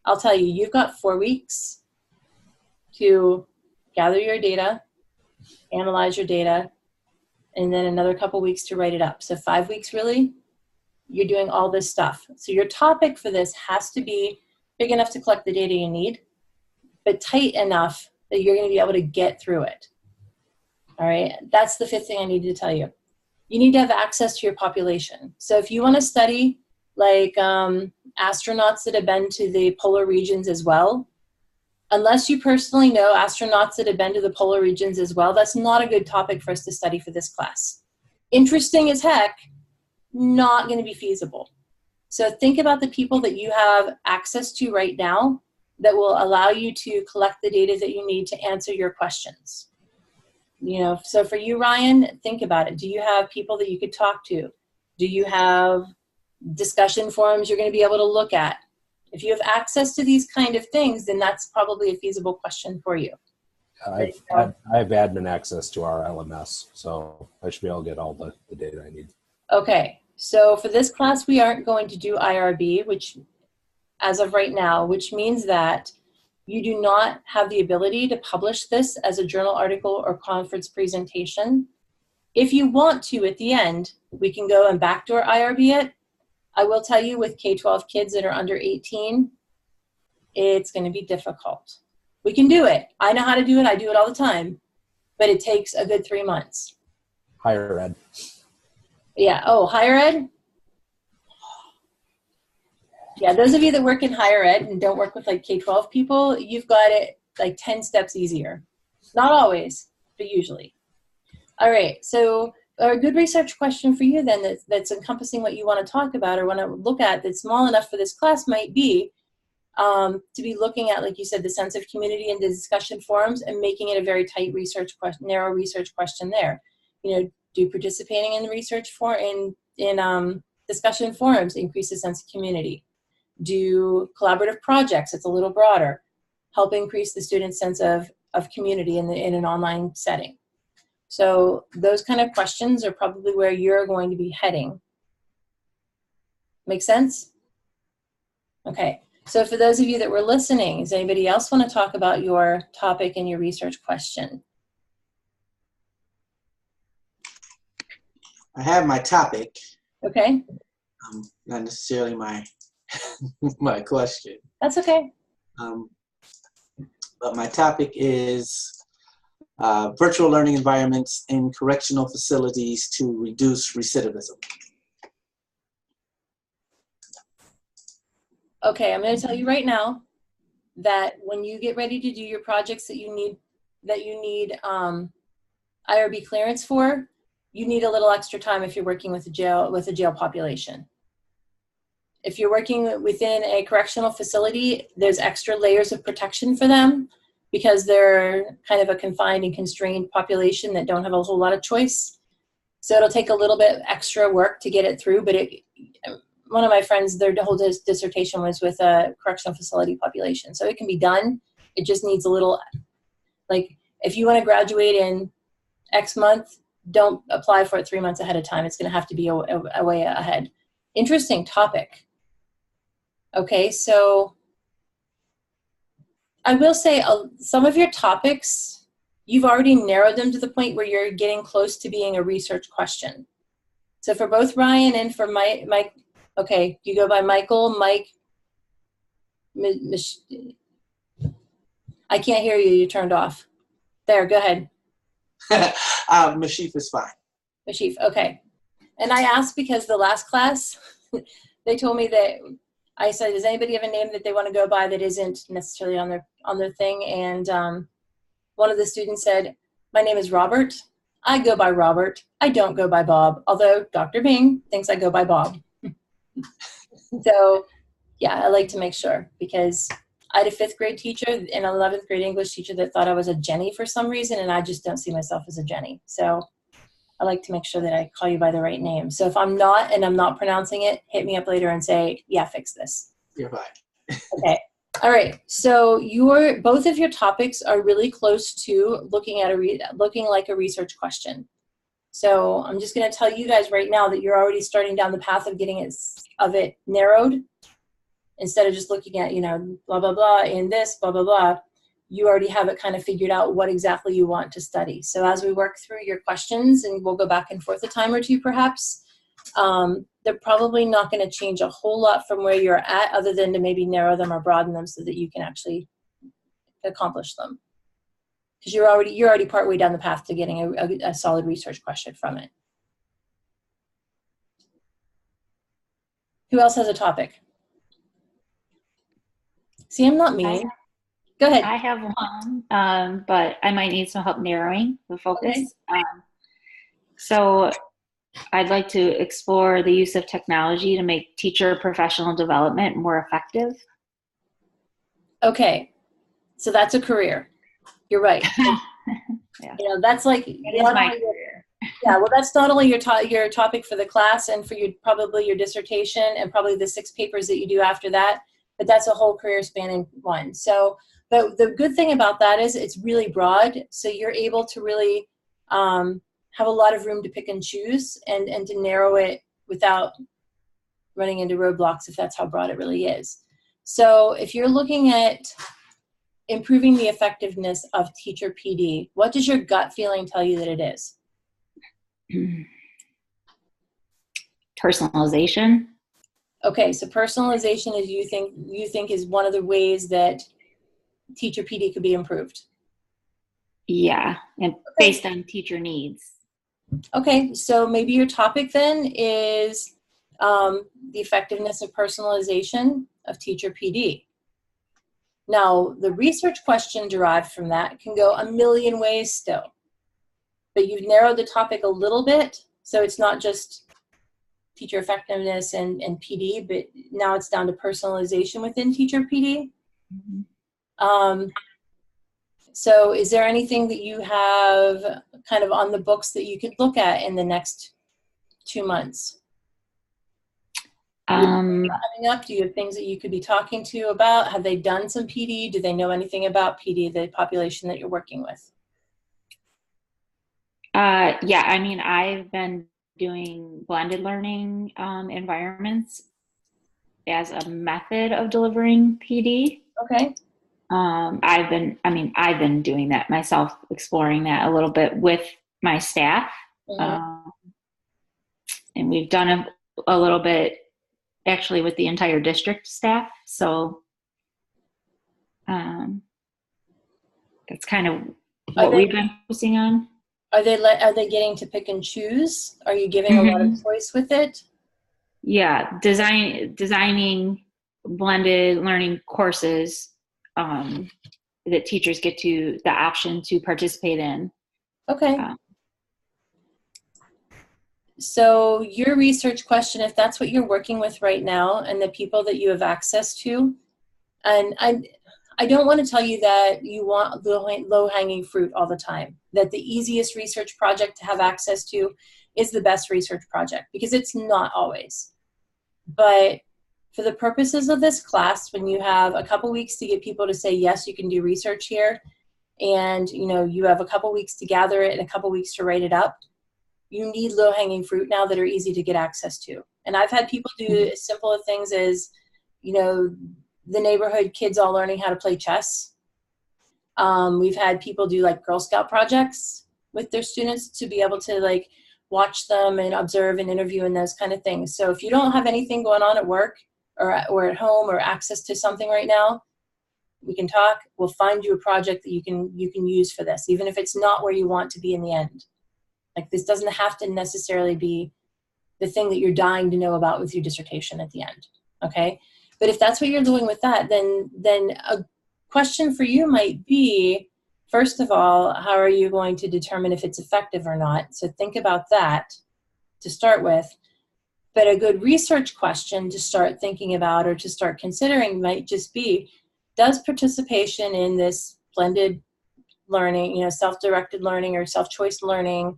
A: I'll tell you, you've got 4 weeks to gather your data, analyze your data, and then another couple weeks to write it up. So 5 weeks really, you're doing all this stuff. So your topic for this has to be big enough to collect the data you need, but tight enough that you're going to be able to get through it. All right, that's the 5th thing I need to tell you. You need to have access to your population. So if you want to study like astronauts that have been to the polar regions as well, unless you personally know astronauts that have been to the polar regions as well, that's not a good topic for us to study for this class. Interesting as heck, not going to be feasible. So think about the people that you have access to right now that will allow you to collect the data that you need to answer your questions. You know, so for you, Ryan, think about it. Do you have people that you could talk to? Do you have discussion forums you're going to be able to look at? If you have access to these kind of things, then that's probably a feasible question for you.
B: I have admin access to our LMS, so I should be able to get all the data I need.
A: Okay, so for this class, we aren't going to do IRB, which, as of right now, which means that you do not have the ability to publish this as a journal article or conference presentation. If you want to, at the end, we can go and backdoor IRB it. I will tell you, with K-12 kids that are under 18, it's going to be difficult. We can do it. I know how to do it. I do it all the time. But it takes a good 3 months.
B: Higher ed.
A: Yeah. Oh, higher ed? Yeah, those of you that work in higher ed and don't work with like K-12 people, you've got it like 10 steps easier. Not always, but usually. All right, so a good research question for you then that's encompassing what you want to talk about or want to look at that's small enough for this class might be to be looking at, like you said, the sense of community and the discussion forums and making it a very tight research question, narrow research question there. You know, do participating in the research in discussion forums increase the sense of community? Do collaborative projects, it's a little broader, help increase the student's sense of community in an online setting? So those kind of questions are probably where you're going to be heading. Make sense? Okay. So for those of you that were listening, does anybody else want to talk about your topic and your research question?
F: I have my topic.
A: Okay.
F: Not necessarily my my question.
A: That's okay.
F: But my topic is virtual learning environments in correctional facilities to reduce recidivism.
A: Okay, I'm going to tell you right now that when you get ready to do your projects that you need IRB clearance for, you need a little extra time if you're working with a jail population. If you're working within a correctional facility, there's extra layers of protection for them because they're kind of a confined and constrained population that don't have a whole lot of choice. So it'll take a little bit extra work to get it through, but one of my friends, their whole dissertation was with a correctional facility population. So it can be done. It just needs a little, like, if you want to graduate in X month, don't apply for it 3 months ahead of time. It's going to have to be a way ahead. Interesting topic. Okay, so I will say some of your topics, you've already narrowed them to the point where you're getting close to being a research question. So for both Ryan and for Mike, okay, you go by Michael, Mike, I can't hear you, you turned off. There, go ahead.
F: Mashif is fine.
A: Mashif, okay. And I asked because the last class, they told me that, I said, does anybody have a name that they want to go by that isn't necessarily on their thing? And one of the students said, my name is Robert. I go by Robert. I don't go by Bob, although Dr. Bing thinks I go by Bob. So yeah, I like to make sure because I had a 5th grade teacher and an 11th grade English teacher that thought I was a Jenny for some reason, and I just don't see myself as a Jenny. So I like to make sure that I call you by the right name. So if I'm not and I'm not pronouncing it, hit me up later and say, yeah, fix this.
F: You're fine.
A: Okay. All right. So both of your topics are really close to looking like a research question. So I'm just going to tell you guys right now that you're already starting down the path of getting it narrowed. Instead of just looking at, blah, blah, blah, and this, blah, blah, blah, you already have it kind of figured out what exactly you want to study. So as we work through your questions, and we'll go back and forth a time or two perhaps, they're probably not going to change a whole lot from where you're at other than to maybe narrow them or broaden them so that you can actually accomplish them. Because you're already partway down the path to getting a solid research question from it. Who else has a topic? See, I'm not mean. Go ahead.
G: I have one, but I might need some help narrowing the focus.
A: Okay.
G: So I'd like to explore the use of technology to make teacher professional development more effective.
A: Okay, so that's a career. You're right.
G: Yeah.
A: That's like
G: It is my career.
A: Yeah, well, that's not only your topic for the class and for probably your dissertation and probably the 6 papers that you do after that, but that's a whole career spanning one. So the good thing about that is it's really broad, so you're able to really have a lot of room to pick and choose and to narrow it without running into roadblocks, if that's how broad it really is. So if you're looking at improving the effectiveness of teacher PD, what does your gut feeling tell you that it is?
G: Personalization.
A: Okay, so personalization is you think is one of the ways that teacher PD could be improved.
G: Yeah, and based on teacher needs.
A: Okay, so maybe your topic then is the effectiveness of personalization of teacher PD. Now, the research question derived from that can go a million ways still, but you've narrowed the topic a little bit So it's not just teacher effectiveness and PD, but now it's down to personalization within teacher PD. So is there anything that you have kind of on the books that you could look at in the next 2 months? Coming up, do you have things that you could be talking to about? Have they done some PD? Do they know anything about PD, the population that you're working with?
G: Yeah, I mean, I've been doing blended learning environments as a method of delivering PD.
A: Okay.
G: I've been doing that myself, exploring that a little bit with my staff. And we've done a little bit actually with the entire district staff. So that's kind of what we've been focusing on.
A: Are they getting to pick and choose? Are you giving a lot of choice with it?
G: Yeah, designing blended learning courses that teachers get the option to participate in.
A: Okay. So your research question, if that's what you're working with right now and the people that you have access to, and I don't want to tell you that you want low-hanging fruit all the time, that the easiest research project to have access to is the best research project, because it's not always. But for the purposes of this class, when you have a couple weeks to get people to say, yes, you can do research here, and you have a couple weeks to gather it and a couple weeks to write it up, you need low-hanging fruit now that are easy to get access to. And I've had people do as simple of things as, the neighborhood kids all learning how to play chess. We've had people do like Girl Scout projects with their students to be able to like watch them and observe and interview and those kind of things. So if you don't have anything going on at work or at home or access to something right now, we can talk. We'll find you a project that you can use for this, even if it's not where you want to be in the end. Like, this doesn't have to necessarily be the thing that you're dying to know about with your dissertation at the end, okay? But if that's what you're doing with that, then a question for you might be, first of all, how are you going to determine if it's effective or not? So think about that to start with. But a good research question to start thinking about or to start considering might just be, does participation in this blended learning, self-directed learning or self-choice learning,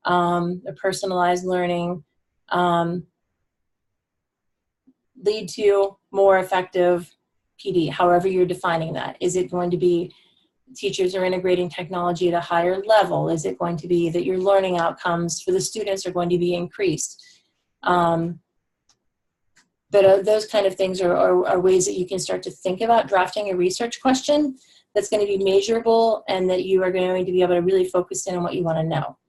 A: or personalized learning, lead to more effective PD, however you're defining that? Is it going to be teachers are integrating technology at a higher level? Is it going to be that your learning outcomes for the students are going to be increased? But those kind of things are ways that you can start to think about drafting a research question that's going to be measurable and that you are going to be able to really focus in on what you want to know.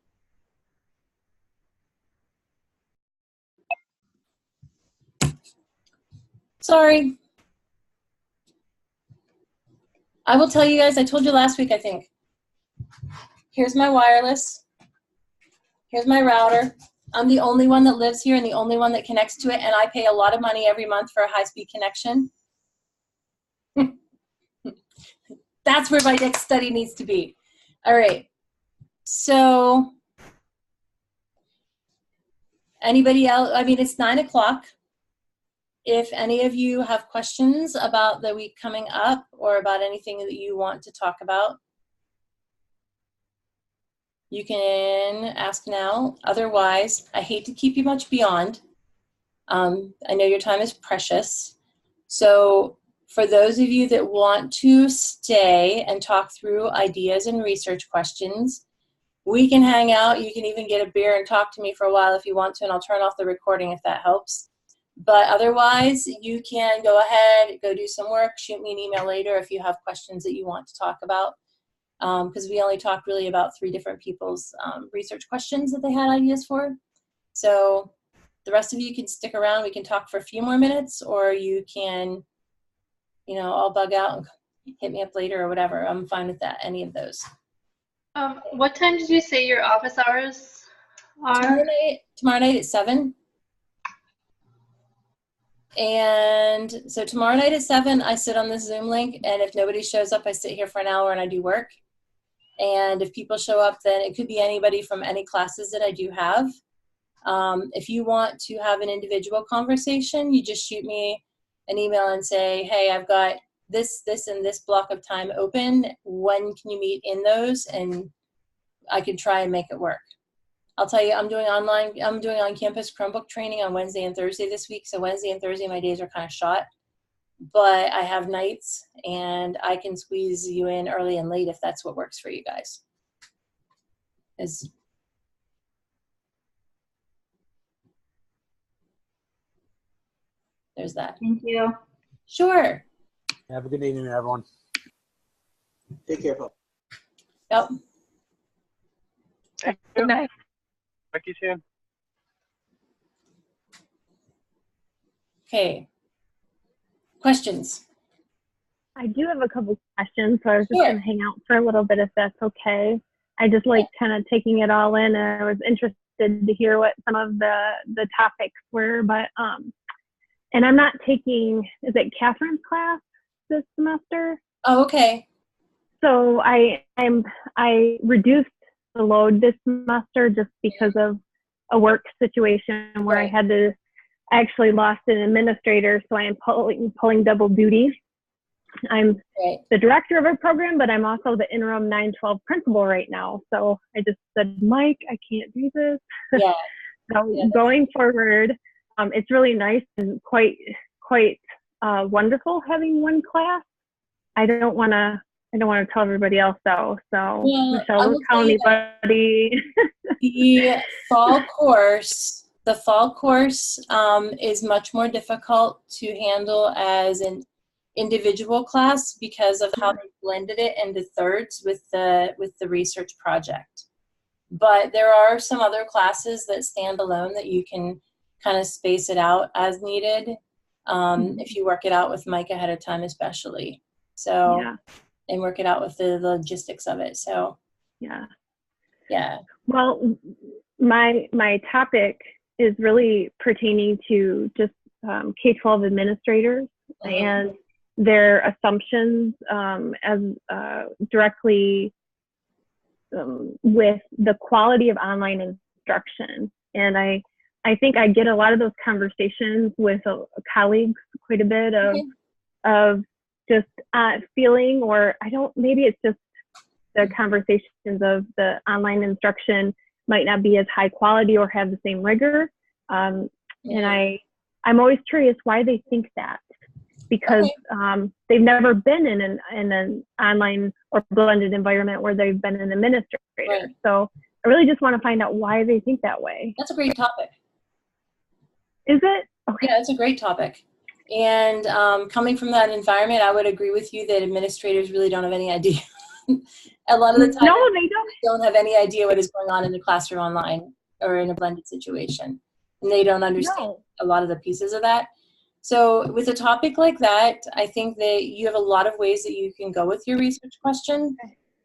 A: Sorry. I will tell you guys, I told you last week, I think. Here's my wireless. Here's my router. I'm the only one that lives here and the only one that connects to it, and I pay a lot of money every month for a high-speed connection. That's where my next study needs to be. All right. So, anybody else? I mean, it's 9 o'clock. If any of you have questions about the week coming up or about anything that you want to talk about, you can ask now. Otherwise, I hate to keep you much beyond. I know your time is precious. So for those of you that want to stay and talk through ideas and research questions, we can hang out. You can even get a beer and talk to me for a while if you want to, and I'll turn off the recording if that helps. But otherwise, you can go ahead, go do some work, shoot me an email later if you have questions that you want to talk about. Because we only talked really about 3 different people's research questions that they had ideas for. So the rest of you can stick around. We can talk for a few more minutes, or you can, all bug out and hit me up later or whatever. I'm fine with that, any of those.
C: What time did you say your office hours are?
A: Tomorrow night at 7. And so tomorrow night at 7, I sit on this Zoom link, and if nobody shows up, I sit here for an hour and I do work. And if people show up, then it could be anybody from any classes that I do have. If you want to have an individual conversation, you just shoot me an email and say, hey, I've got this, and this block of time open. When can you meet in those? And I can try and make it work. I'll tell you, I'm doing on-campus Chromebook training on Wednesday and Thursday this week. So Wednesday and Thursday, my days are kind of shot. But I have nights, and I can squeeze you in early and late if that's what works for you guys. There's that.
C: Thank you.
A: Sure.
B: Have a good evening, everyone.
F: Take care, folks.
A: Yep.
E: Good night. Talk to you soon.
A: Okay. Questions?
H: I do have a couple questions, so I was just
A: Sure.
H: going to hang out for a little bit if that's okay. I just like kind of taking it all in, and I was interested to hear what some of the topics were, but and I'm not taking, is it Catherine's class this semester?
A: Oh, okay.
H: So I reduced the load this semester just because of a work situation where I had to actually lost an administrator, so I am pulling double duty. I'm the director of a program, but I'm also the interim 912 principal right now. So I just said, Mike, I can't do this.
A: Yeah.
H: So going forward, it's really nice and quite wonderful having one class. I don't want to tell everybody else though. So Michelle, don't tell anybody.
A: The fall course is much more difficult to handle as an individual class because of how they blended it into thirds with the research project. But there are some other classes that stand alone that you can kind of space it out as needed, if you work it out with Mike ahead of time, especially. So, and work it out with the logistics of it. So, yeah.
H: Well, my topic is really pertaining to just K-12 administrators and their assumptions as directly with the quality of online instruction. And I think I get a lot of those conversations with colleagues quite a bit of just feeling, or maybe it's just the conversations of the online instruction might not be as high quality or have the same rigor. And I'm always curious why they think that, because they've never been in an online or blended environment where they've been an administrator. So I really just want to find out why they think that way.
A: That's a great topic.
H: Is it? Okay.
A: Yeah, it's a great topic. And coming from that environment, I would agree with you that administrators really don't have any idea. A lot of the time,
H: they
A: don't have any idea what is going on in the classroom online or in a blended situation. And they don't understand a lot of the pieces of that. So with a topic like that, I think that you have a lot of ways that you can go with your research question.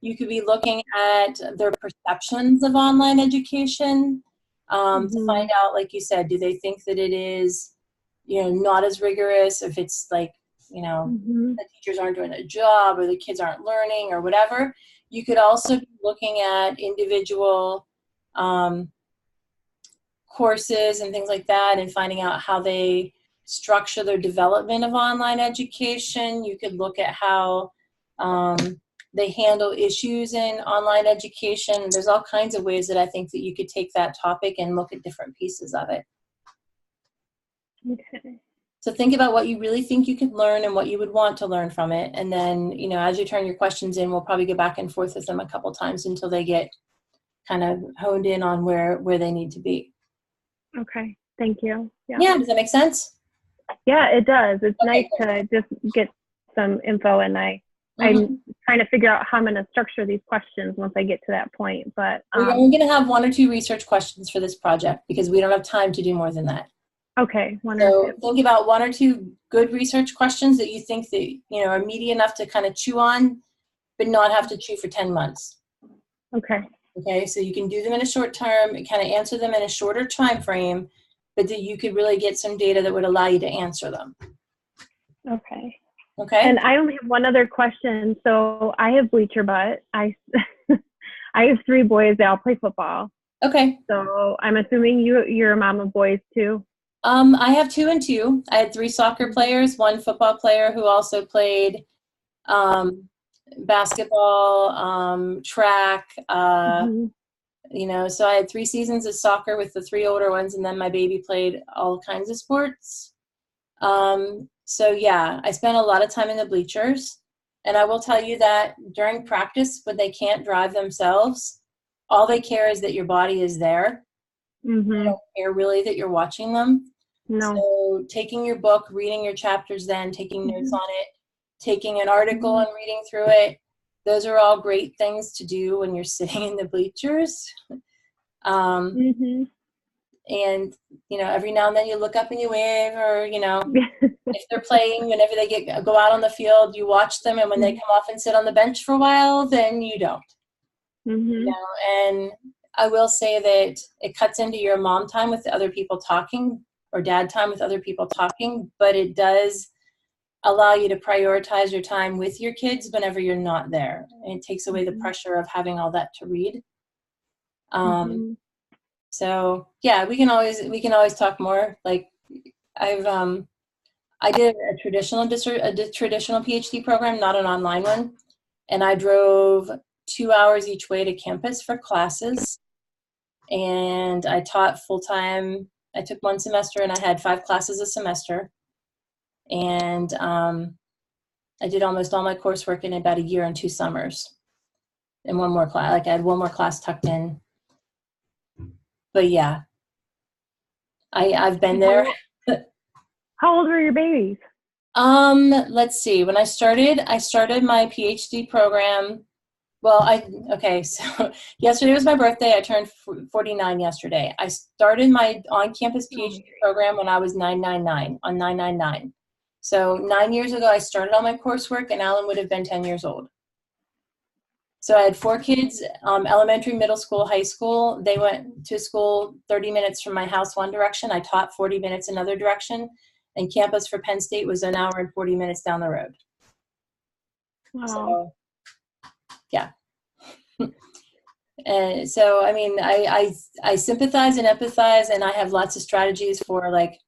A: You could be looking at their perceptions of online education to find out, like you said, do they think that it is, not as rigorous, if it's like, the teachers aren't doing their job or the kids aren't learning or whatever. You could also be looking at individual courses and things like that and finding out how they structure their development of online education. You could look at how they handle issues in online education. There's all kinds of ways that I think that you could take that topic and look at different pieces of it.
H: Okay.
A: So think about what you really think you could learn and what you would want to learn from it. And then, as you turn your questions in, we'll probably go back and forth with them a couple times until they get kind of honed in on where they need to be.
H: Okay. Thank you.
A: Yeah. Does that make sense?
H: Yeah, it does. It's nice to just get some info, and I'm trying to figure out how I'm going to structure these questions once I get to that point. But
A: we're only going to have 1 or 2 research questions for this project because we don't have time to do more than that.
H: Okay.
A: So think about 1 or 2 good research questions that you think that, are meaty enough to kind of chew on, but not have to chew for 10 months.
H: Okay.
A: Okay. So you can do them in a short term, kind of answer them in a shorter time frame, but that you could really get some data that would allow you to answer them.
H: Okay.
A: Okay.
H: And I only have one other question. So I have bleacher butt. I have 3 boys. They all play football.
A: Okay.
H: So I'm assuming you're a mom of boys too.
A: I have 2 and 2. I had 3 soccer players, 1 football player who also played basketball, track,
H: Mhm.
A: so I had 3 seasons of soccer with the 3 older ones, and then my baby played all kinds of sports. So yeah, I spent a lot of time in the bleachers, and I will tell you that during practice, when they can't drive themselves, all they care is that your body is there. They
H: Mhm.
A: don't care really that you're watching them.
H: No.
A: So taking your book, reading your chapters, then taking notes
H: Mhm.
A: on it, taking an article and reading through it, those are all great things to do when you're sitting in the bleachers.
H: Mhm.
A: And every now and then you look up and you wave, or if they're playing, whenever they go out on the field, you watch them, and when they come off and sit on the bench for a while, then you don't.
H: Mhm.
A: And I will say that it cuts into your mom time with the other people talking, or dad time with other people talking, but it does allow you to prioritize your time with your kids whenever you're not there. And it takes away the pressure of having all that to read.
H: Mhm.
A: So yeah, we can always talk more. Like I did a traditional PhD program, not an online one, and I drove 2 hours each way to campus for classes, and I taught full time. I took 1 semester, and I had 5 classes a semester, and I did almost all my coursework in about a year and 2 summers, and 1 more class. Like I had 1 more class tucked in. But yeah, I've been there.
H: How old were your babies?
A: Let's see. When I started my PhD program. Well, so yesterday was my birthday. I turned 49 yesterday. I started my on-campus PhD program when I was 999, on 999. So 9 years ago, I started all my coursework, and Alan would have been 10 years old. So I had 4 kids, elementary, middle school, high school. They went to school 30 minutes from my house one direction. I taught 40 minutes another direction. And campus for Penn State was an hour and 40 minutes down the road.
H: Wow.
A: So, yeah. And so, I mean, I sympathize and empathize, and I have lots of strategies for, like,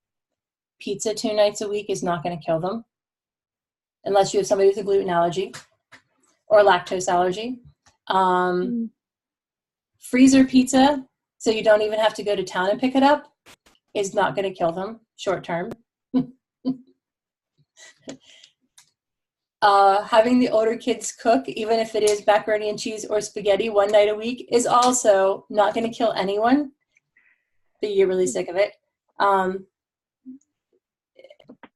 A: pizza 2 nights a week is not going to kill them, unless you have somebody with a gluten allergy or lactose allergy. Freezer pizza, so you don't even have to go to town and pick it up, is not going to kill them short term. Having the older kids cook, even if it is macaroni and cheese or spaghetti 1 night a week, is also not going to kill anyone, but you get really sick of it. And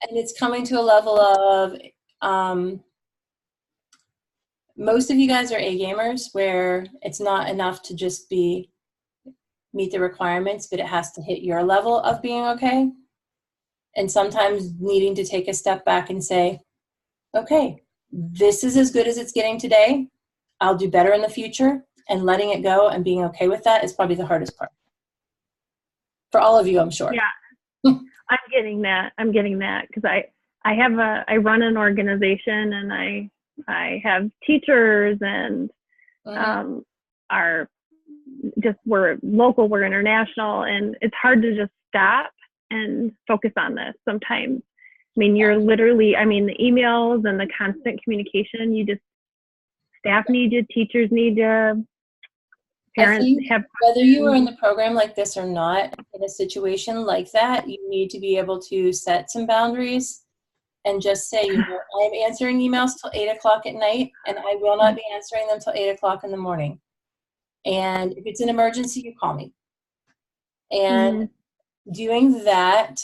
A: it's coming to a level of most of you guys are A gamers, where it's not enough to just meet the requirements, but it has to hit your level of being okay. And sometimes needing to take a step back and say, okay, this is as good as it's getting today. I'll do better in the future. And letting it go and being okay with that is probably the hardest part. For all of you, I'm sure.
H: Yeah, I'm getting that because I run an organization, and I have teachers, and we're local, we're international, and it's hard to just stop and focus on this sometimes. I mean, you're literally, the emails and the constant communication, staff need you, teachers need you, parents have.
A: Whether you are in the program like this or not, in a situation like that, you need to be able to set some boundaries and just say, I'm answering emails till 8 o'clock at night, and I will not be answering them till 8 o'clock in the morning. And if it's an emergency, you call me. And doing that,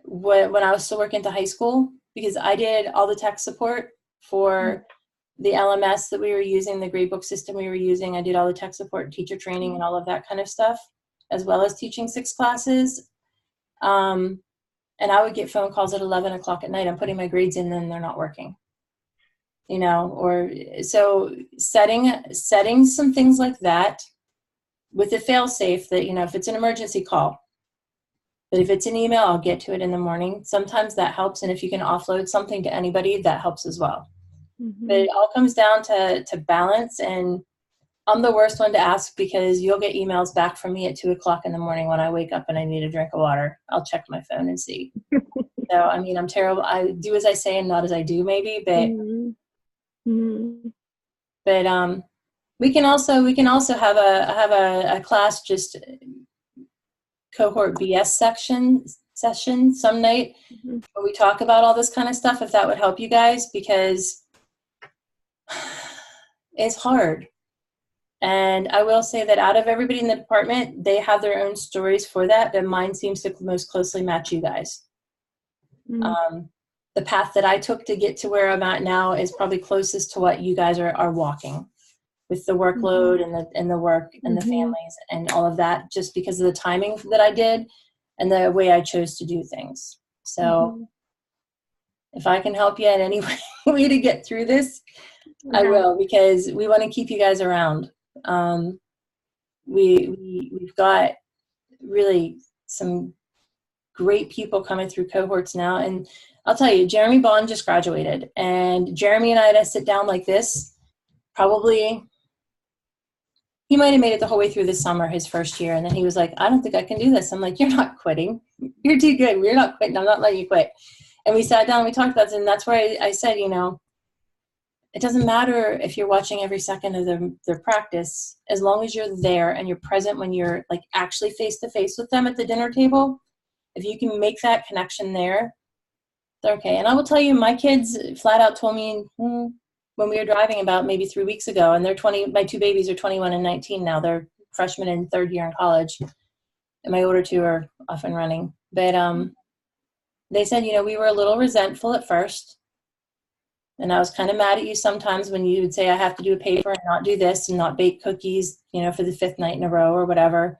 A: when I was still working at the high school, because I did all the tech support for the LMS that we were using, the gradebook system we were using. I did all the tech support, teacher training, and all of that kind of stuff, as well as teaching 6 classes. And I would get phone calls at 11 o'clock at night. I'm putting my grades in, and they're not working. Or so setting some things like that with a fail safe that, if it's an emergency, call. But if it's an email, I'll get to it in the morning. Sometimes that helps. And if you can offload something to anybody, that helps as well. But it all comes down to balance and I'm the worst one to ask because you'll get emails back from me at 2:00 in the morning when I wake up and I need a drink of water. I'll check my phone and see. So, I mean, I'm terrible. I do as I say and not as I do, maybe, but we can also have a class, just cohort BS session some night where we talk about all this kind of stuff, if that would help you guys, because it's hard. And I will say that out of everybody in the department, they have their own stories for that, but mine seems to most closely match you guys. The path that I took to get to where I'm at now is probably closest to what you guys are walking, with the workload and the work and the families and all of that, just because of the timing that I did and the way I chose to do things. So if I can help you in any way to get through this, I will, because we want to keep you guys around. We've got really some great people coming through cohorts now. And I'll tell you, Jeremy Bond just graduated, and Jeremy and I had to sit down like this, probably, he might have made it the whole way through this summer, his first year. And then he was like, I don't think I can do this. I'm like, you're not quitting. You're too good. We're not quitting. I'm not letting you quit. And we sat down and we talked about this. And that's where I said, you know, it doesn't matter if you're watching every second of their practice, as long as you're there and you're present when you're like actually face to face with them at the dinner table. If you can make that connection there, they're okay. And I will tell you, my kids flat out told me when we were driving about maybe 3 weeks ago, and they're 20, my two babies are 21 and 19 now. They're freshmen and third year in college. And my older two are off and running. But they said, you know, we were a little resentful at first. And I was kind of mad at you sometimes when you would say, I have to do a paper and not do this and not bake cookies, you know, for the 5th night in a row or whatever.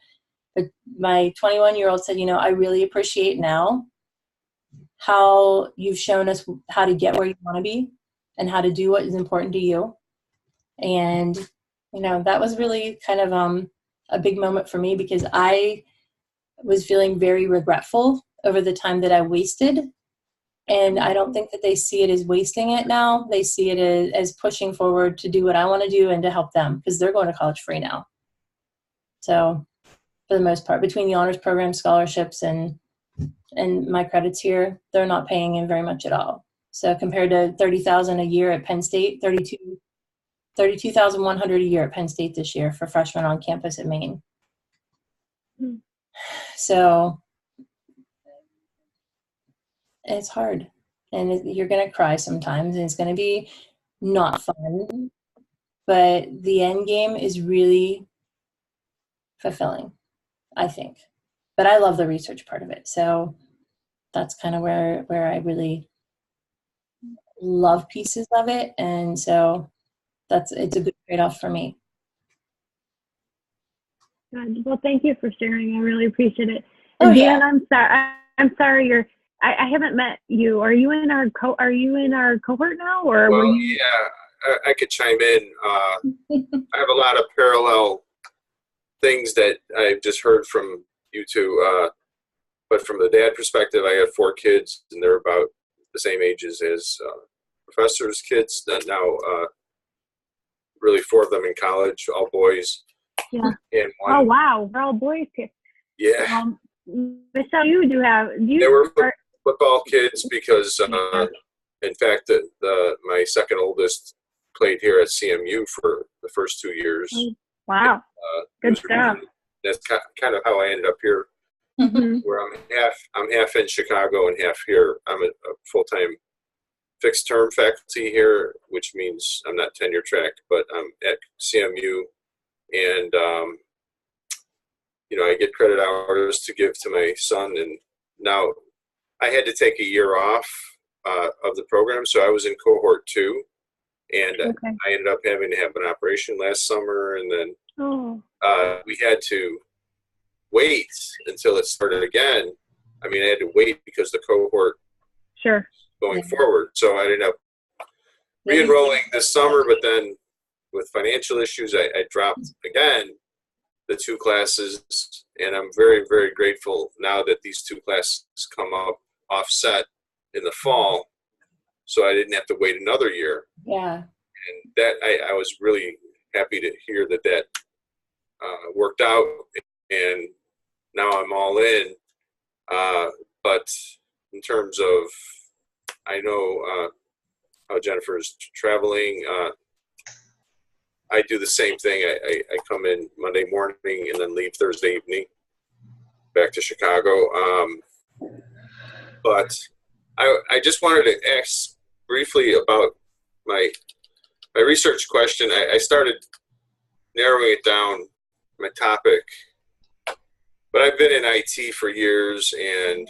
A: But my 21-year-old said, you know, I really appreciate now how you've shown us how to get where you want to be and how to do what is important to you. And, you know, that was really kind of a big moment for me, because I was feeling very regretful over the time that I wasted. And I don't think that they see it as wasting it now. They see it as pushing forward to do what I want to do and to help them, because they're going to college free now. So for the most part, between the honors program, scholarships, and my credits here, they're not paying in very much at all. So compared to $30,000 a year at Penn State, $32,100 a year at Penn State this year for freshmen on campus at Maine. So it's hard, and you're going to cry sometimes, and it's going to be not fun, but the end game is really fulfilling, I think. But I love the research part of it. So that's kind of where I really love pieces of it. And so it's a good trade-off for me.
H: Good. Well, thank you for sharing. I really appreciate it.
A: Oh,
H: and
A: yeah.
H: Dan, I'm sorry I haven't met you. Are you in our cohort now, or
D: Well,
H: were you?
D: yeah, I could chime in. I have a lot of parallel things that I've just heard from you two. But from the dad perspective, I have 4 kids, and they're about the same ages as professors' kids. Now, really 4 of them in college, all boys.
H: Yeah.
D: And one,
H: Oh wow, we're all boys here.
D: yeah.
H: Michelle,
D: They were football kids because, in fact, my second oldest played here at CMU for the first 2 years.
H: Wow. Good stuff.
D: That's kind of how I ended up here, where I'm half in Chicago and half here. I'm a full-time fixed term faculty here, which means I'm not tenure track, but I'm at CMU, and you know, I get credit hours to give to my son. And now I had to take a year off of the program, so I was in cohort 2, and I ended up having to have an operation last summer, and then we had to wait until it started again. I mean, I had to wait because the cohort going forward. So I ended up re-enrolling this summer, but then with financial issues, I dropped again the 2 classes, and I'm very, very grateful now that these 2 classes come up offset in the fall, so I didn't have to wait another year.
A: Yeah.
D: And that I was really happy to hear that that worked out, and now I'm all in. But in terms of, I know how Jennifer is traveling. I do the same thing. I come in Monday morning and then leave Thursday evening back to Chicago. But I just wanted to ask briefly about my research question. I started narrowing it down, my topic, but I've been in IT for years, and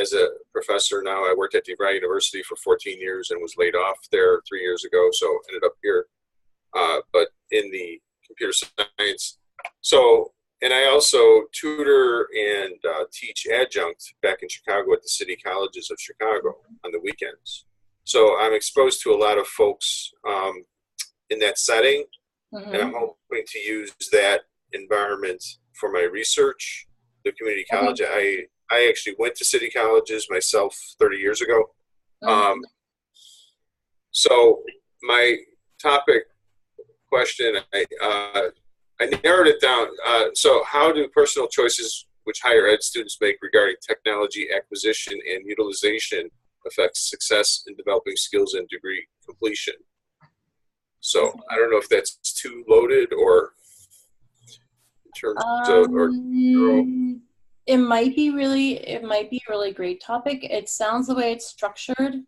D: as a professor now, I worked at DeVry University for 14 years and was laid off there 3 years ago, so ended up here, but in the computer science. So, and I also tutor and teach adjunct back in Chicago at the city colleges of Chicago on the weekends. So I'm exposed to a lot of folks in that setting, and I'm hoping to use that environment for my research. The community college, I actually went to city colleges myself 30 years ago. So my topic question, I narrowed it down. So how do personal choices which higher ed students make regarding technology acquisition and utilization affect success in developing skills and degree completion? So I don't know if that's too loaded or in terms of, or
A: it might be a really great topic. It sounds the way it's structured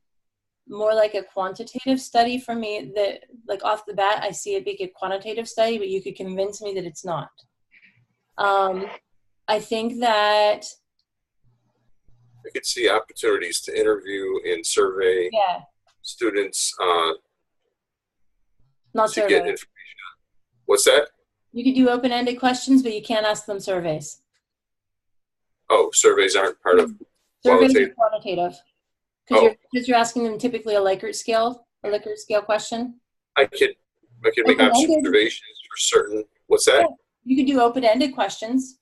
A: more like a quantitative study for me, that like off the bat, I see it being a quantitative study, but you could convince me that it's not. I think that
D: I could see opportunities to interview and survey students
A: not
D: to
A: survey.
D: get information. What's that?
A: You could do open-ended questions, but you can't ask them surveys.
D: Oh, surveys aren't part of
A: Surveys
D: qualitative.
A: are quantitative. Because you're asking them typically a Likert scale question.
D: I could make observations for certain. What's that?
A: Yeah. You could do open-ended questions.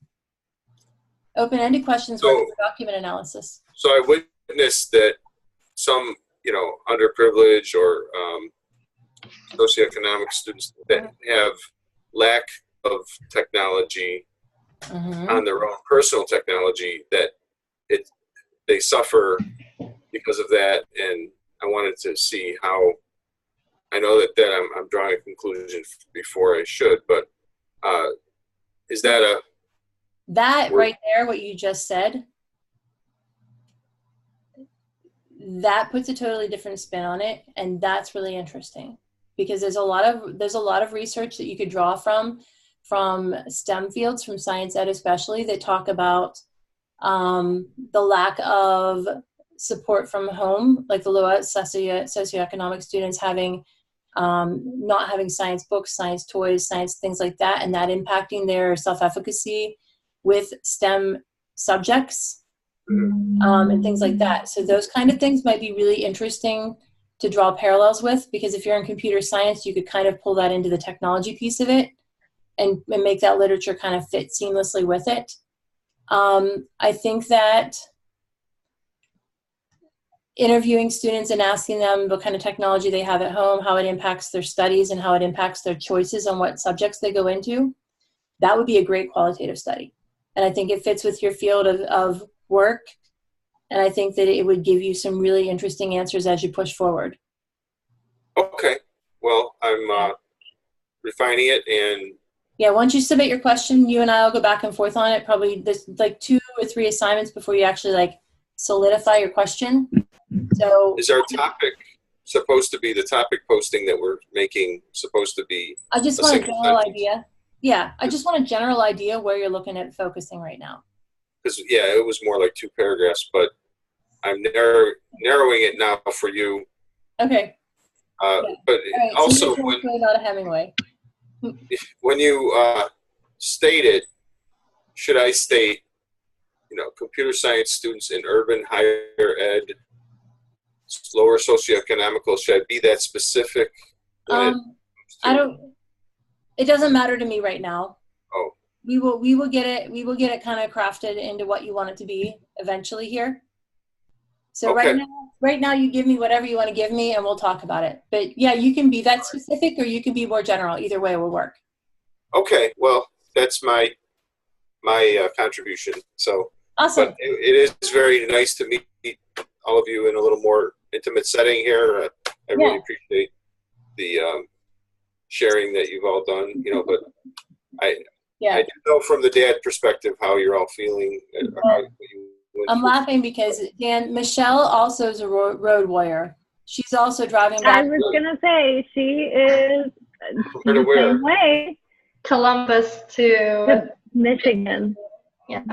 A: Open-ended questions work for document analysis.
D: So I witnessed that some, underprivileged or socioeconomic students that have lack of technology on their own personal technology, that they suffer because of that. And I wanted to see how, I know that I'm drawing a conclusion before I should, but is that
A: right there, what you just said, that puts a totally different spin on it, and that's really interesting because there's a lot of research that you could draw from STEM fields, from science ed especially, that talk about the lack of support from home, like the low socioeconomic students not having science books, science toys, science things like that, and that impacting their self-efficacy with STEM subjects and things like that. So those kind of things might be really interesting to draw parallels with, because if you're in computer science, you could kind of pull that into the technology piece of it and make that literature kind of fit seamlessly with it. I think that interviewing students and asking them what kind of technology they have at home, how it impacts their studies and how it impacts their choices on what subjects they go into, that would be a great qualitative study. And I think it fits with your field of work. And I think that it would give you some really interesting answers as you push forward.
D: Okay. Well, I'm refining it, and
A: yeah, once you submit your question, you and I will go back and forth on it. Probably there's like 2 or 3 assignments before you actually solidify your question. So
D: is our topic supposed to be, the topic posting that we're making, supposed to be?
A: I just want a general idea. Yeah, I just want a general idea where you're looking at focusing right now.
D: Because it was more like 2 paragraphs, but I'm narrowing it now for you.
A: Okay.
D: But
A: right,
D: also,
A: so about Hemingway.
D: When you state it, should I state, computer science students in urban higher ed, lower socioeconomical? Should I be that specific?
A: It doesn't matter to me right now.
D: Oh.
A: We will get it kind of crafted into what you want it to be eventually here. So
D: Okay.
A: right now you give me whatever you want to give me and we'll talk about it. But yeah, you can be that specific or you can be more general. Either way will work.
D: Okay. Well, that's my contribution. So,
A: Awesome.
D: but it is very nice to meet all of you in a little more intimate setting here. I really appreciate the sharing that you've all done. But I do know from the dad perspective how you're all feeling.
A: I'm laughing because Michelle also is a road warrior. She's also driving back.
H: I was gonna say she is
D: Where to
H: the
D: where?
H: same way.
C: Columbus to
H: Michigan.
C: yeah,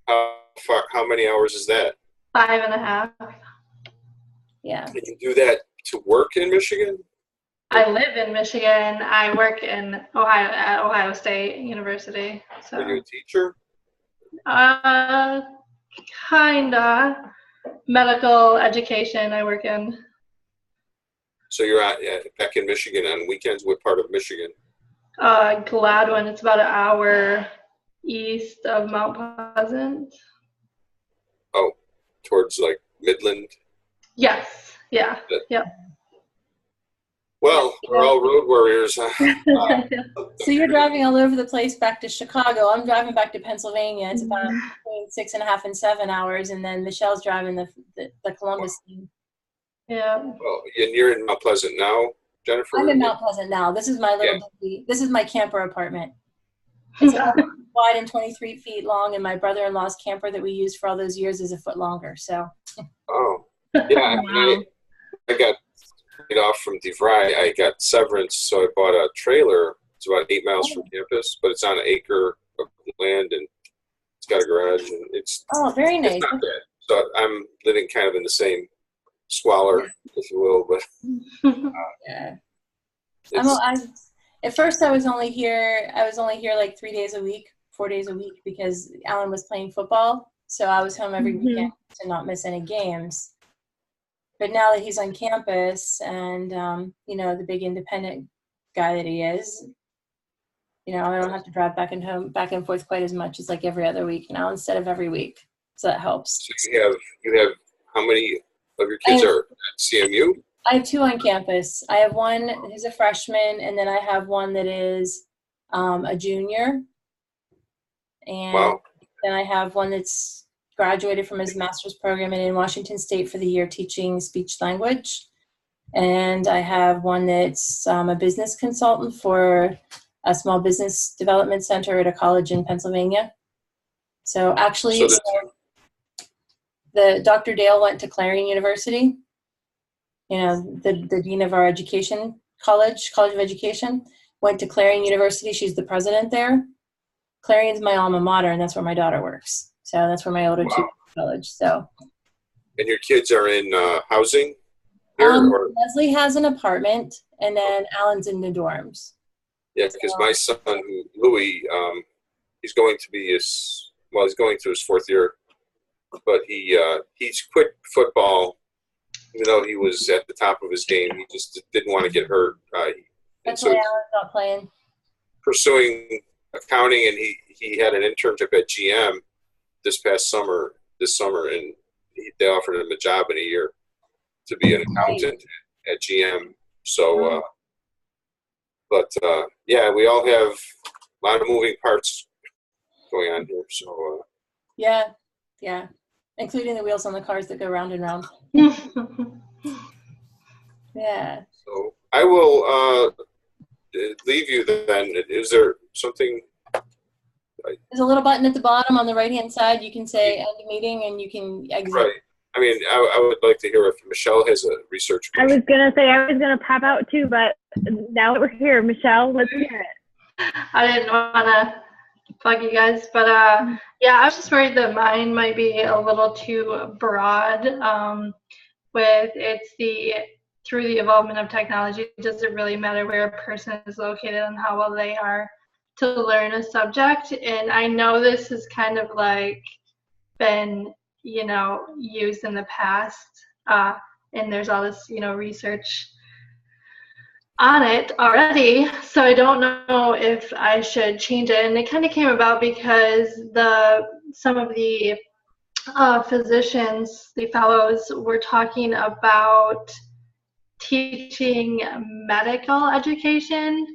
D: How many hours is that?
C: 5.5.
A: Yeah.
D: Can you do that to work in Michigan?
C: I live in Michigan. I work in Ohio at Ohio State University. So.
D: Are you a teacher?
C: Kinda. Medical education I work in.
D: So you're back in Michigan on weekends. What part of Michigan?
C: Gladwin. It's about an hour east of Mount Pleasant.
D: Oh, towards like Midland.
C: Yes. Yeah. Yep.
D: Well, we're all road warriors.
A: So you're driving all over the place back to Chicago. I'm driving back to Pennsylvania. It's about between 6.5 and 7 hours, and then Michelle's driving the Columbus team.
C: Yeah.
D: Well, and you're in Mount Pleasant now, Jennifer?
A: I'm in Mount Pleasant now. This is my little this is my camper apartment. It's wide and 23 feet long, and my brother-in-law's camper that we used for all those years is a foot longer. So.
D: Oh, yeah.
H: Wow.
D: I got laid off from DeVry. I got severance, so I bought a trailer. It's about 8 miles from campus, but it's on an acre of land, and it's got a garage, and it's
A: very nice.
D: It's not bad. So I'm living kind of in the same squalor, if you will, but
A: Yeah. At first I was only here like 3 days a week, 4 days a week because Alan was playing football. So I was home every weekend to not miss any games. But now that he's on campus and, the big independent guy that he is, I don't have to drive back and forth quite as much as like every other week now instead of every week. So that helps.
D: So you have how many of your kids are at CMU?
A: I have 2 on campus. I have one who's a freshman, and then I have one that is a junior. And then I have one that's graduated from his master's program in Washington State for the year teaching speech language. And I have one that's a business consultant for a small business development center at a college in Pennsylvania. So actually, the Dr. Dale went to Clarion University. The dean of our education College of Education, went to Clarion University. She's the president there. Clarion's my alma mater, and that's where my daughter works. So that's where my older 2 college. So.
D: And your kids are in housing here?
A: Leslie has an apartment, and then Alan's in the dorms.
D: Yeah, because my son, Louis, he's going through his 4th year, but he's quit football. Even though he was at the top of his game, he just didn't want to get hurt.
A: That's why Alan's not playing.
D: Pursuing accounting, and he had an internship at GM this summer, and they offered him a job in a year to be an accountant at GM. So, we all have a lot of moving parts going on here. So,
A: yeah, including the wheels on the cars that go round and round. Yeah.
D: So I will leave you then. Is there something?
A: There's a little button at the bottom on the right-hand side. You can say end meeting, and you can exit.
D: Right. I mean, I would like to hear if Michelle has a research question.
H: I was going to say I was going to pop out too, but now that we're here, Michelle, let's hear it.
C: I didn't want to bug you guys, but I was just worried that mine might be a little too broad. Through the evolvement of technology, does it really matter where a person is located and how well they are to learn a subject? And I know this has kind of like been, used in the past, and there's all this, research on it already, so I don't know if I should change it. And it kind of came about because some of the physicians, the fellows, were talking about teaching medical education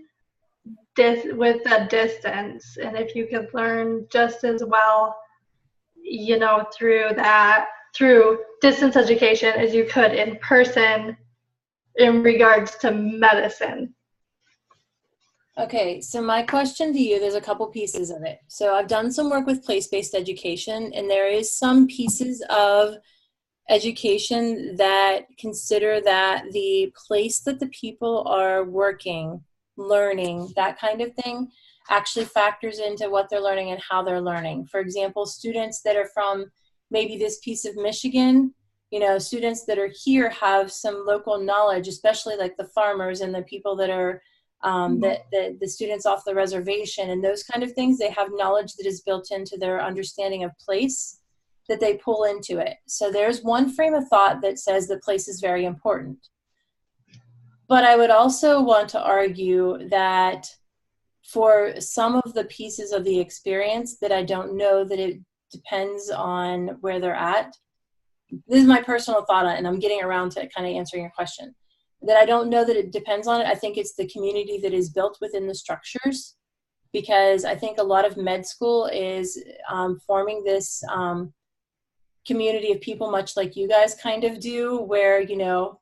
C: with a distance, and if you could learn just as well, you know, through distance education as you could in person in regards to medicine.
A: Okay, so my question to you, there's a couple pieces of it. So I've done some work with place-based education, and there is some pieces of education that consider that the place that the people are working, learning, that kind of thing, actually factors into what they're learning and how they're learning. For example, students that are from maybe this piece of Michigan, you know, students that are here have some local knowledge, especially like the farmers and the people that are the students off the reservation and those kind of things. They have knowledge that is built into their understanding of place that they pull into it. So there's one frame of thought that says that place is very important. But I would also want to argue that for some of the pieces of the experience that I don't know that it depends on where they're at. This is my personal thought, and I'm getting around to kind of answering your question. That I don't know that it depends on it. I think it's the community that is built within the structures, because I think a lot of med school is forming this community of people, much like you guys kind of do, where, you know,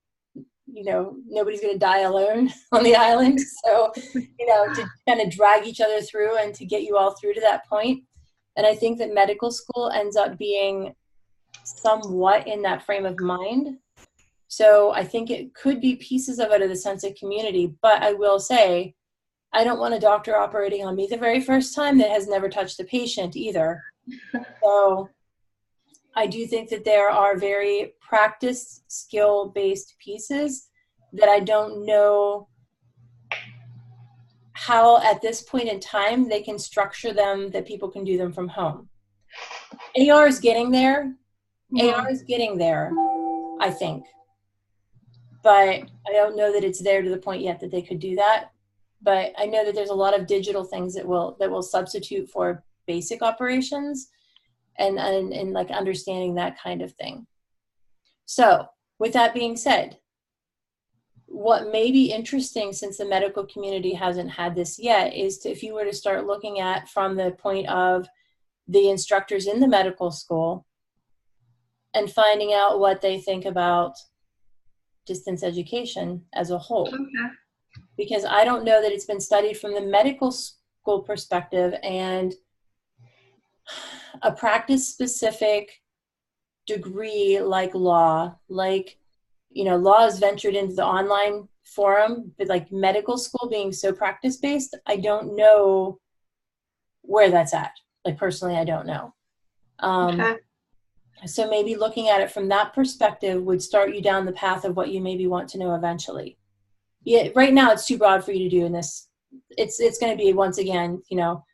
A: nobody's going to die alone on the island. So, you know, to kind of drag each other through and to get you all through to that point. And I think that medical school ends up being somewhat in that frame of mind. So I think it could be pieces of it, of the sense of community. But I will say, I don't want a doctor operating on me the very first time that has never touched a patient either. So I do think that there are very practice, skill-based pieces that I don't know how at this point in time they can structure them that people can do them from home. AR is getting there. AR is getting there, I think. But I don't know that it's there to the point yet that they could do that. But I know that there's a lot of digital things that will substitute for basic operations and like understanding that kind of thing. So with that being said, what may be interesting, since the medical community hasn't had this yet, is if you were to start looking at from the point of the instructors in the medical school and finding out what they think about distance education as a whole.
C: Okay.
A: Because I don't know that it's been studied from the medical school perspective, and a practice-specific degree like law, like, you know, law has ventured into the online forum, but like medical school being so practice-based, I don't know where that's at. Like personally, I don't know.
C: Okay.
A: So maybe looking at it from that perspective would start you down the path of what you maybe want to know eventually. Yeah, right now it's too broad for you to do in this. It's going to be, once again, you know,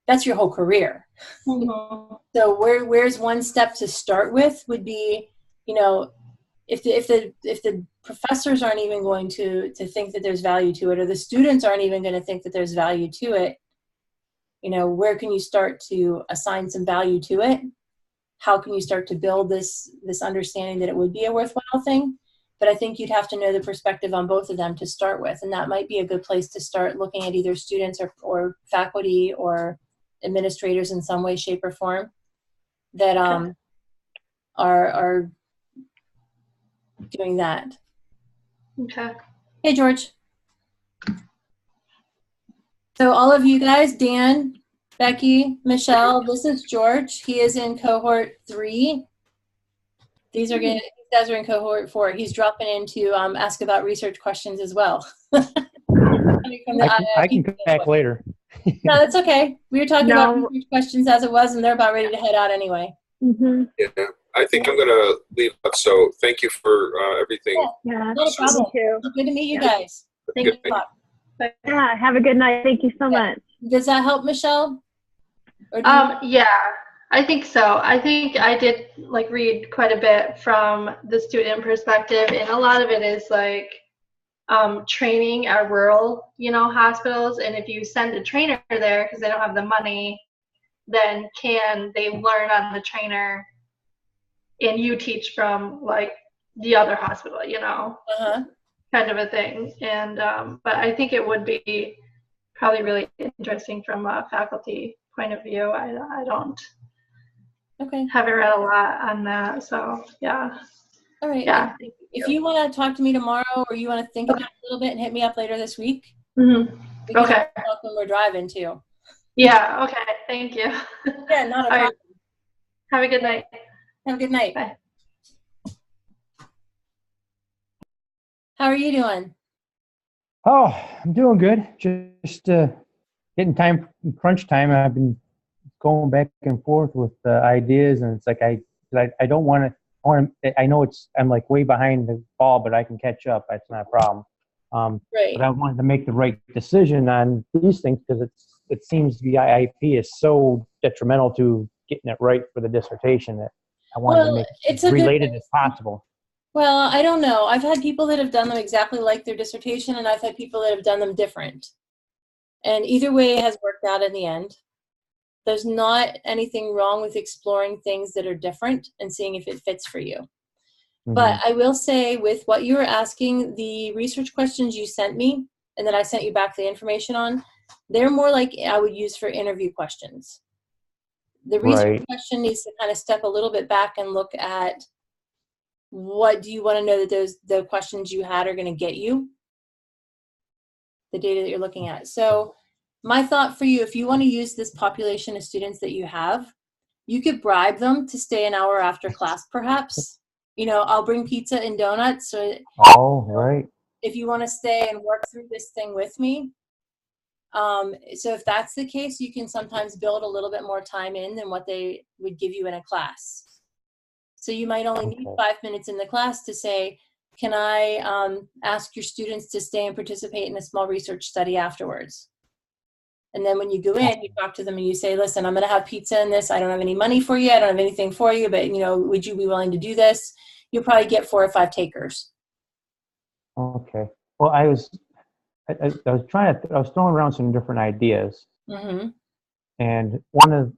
A: that's your whole career.
C: Mm-hmm.
A: So where's one step to start with would be, you know, if the professors aren't even going to think that there's value to it, or the students aren't even going to think that there's value to it, you know, where can you start to assign some value to it? How can you start to build this understanding that it would be a worthwhile thing? But I think you'd have to know the perspective on both of them to start with. And that might be a good place to start looking at either students or faculty or administrators in some way, shape, or form that are doing that.
C: Okay.
A: Hey, George. So all of you guys, Dan, Becky, Michelle, this is George. He is in cohort 3. These guys are in cohort 4. He's dropping in to ask about research questions as well.
I: I can come back later.
A: No, that's okay. We were talking about research questions as it was, and they're about ready to head out anyway.
H: Mm-hmm.
D: Yeah, I think I'm going to leave up. So thank you for everything.
H: Yeah,
A: Not a problem.
H: thank you.
A: Good to meet you guys. Thank you a lot.
H: Yeah, have a good night. Thank you so much.
A: Does that help, Michelle? Or
C: Yeah, I think so. I think I did like read quite a bit from the student perspective, and a lot of it is like training at rural, you know, hospitals. And if you send a trainer there because they don't have the money, then can they learn on the trainer and you teach from like the other hospital, you know,
A: Uh-huh.
C: kind of a thing. And but I think it would be probably really interesting from a faculty point of view. I don't
A: Okay.
C: haven't read a lot on that, so yeah.
A: All right.
C: Yeah.
A: If you want to talk to me tomorrow, or you want to think about it a little bit and hit me up later this week,
C: Mm-hmm.
A: we can
C: Okay.
A: talk when we're driving too.
C: Yeah. Okay. Thank you.
A: Yeah, not a
C: All
A: problem.
C: right. Have a good night.
A: Have a good night.
C: Bye.
A: How are you doing?
I: Oh, I'm doing good. Just getting time, crunch time. I've been going back and forth with ideas, and it's like I don't want to. I know I'm like way behind the ball, but I can catch up. That's not a problem.
A: Right.
I: But I wanted to make the right decision on these things because it seems the IIP is so detrimental to getting it right for the dissertation that I wanted to make
A: it's
I: it
A: a good
I: related
A: thing.
I: as possible.
A: Well, I don't know. I've had people that have done them exactly like their dissertation, and I've had people that have done them different. And either way has worked out in the end. There's not anything wrong with exploring things that are different and seeing if it fits for you.
I: Mm-hmm.
A: But I will say, with what you were asking, the research questions you sent me and that I sent you back the information on, they're more like I would use for interview questions. The research question needs to kind of step a little bit back and look at what do you want to know that the questions you had are going to get you, the data that you're looking at. So my thought for you, if you want to use this population of students that you have, you could bribe them to stay an hour after class, perhaps. You know, I'll bring pizza and donuts. So if you want to stay and work through this thing with me. So if that's the case, you can sometimes build a little bit more time in than what they would give you in a class. So you might only need 5 minutes in the class to say, can I ask your students to stay and participate in a small research study afterwards? And then when you go in, you talk to them and you say, listen, I'm going to have pizza in this. I don't have any money for you. I don't have anything for you, but, you know, would you be willing to do this? You'll probably get 4 or 5 takers.
I: Okay. Well, I was throwing around some different ideas.
A: Mm-hmm.
I: And one of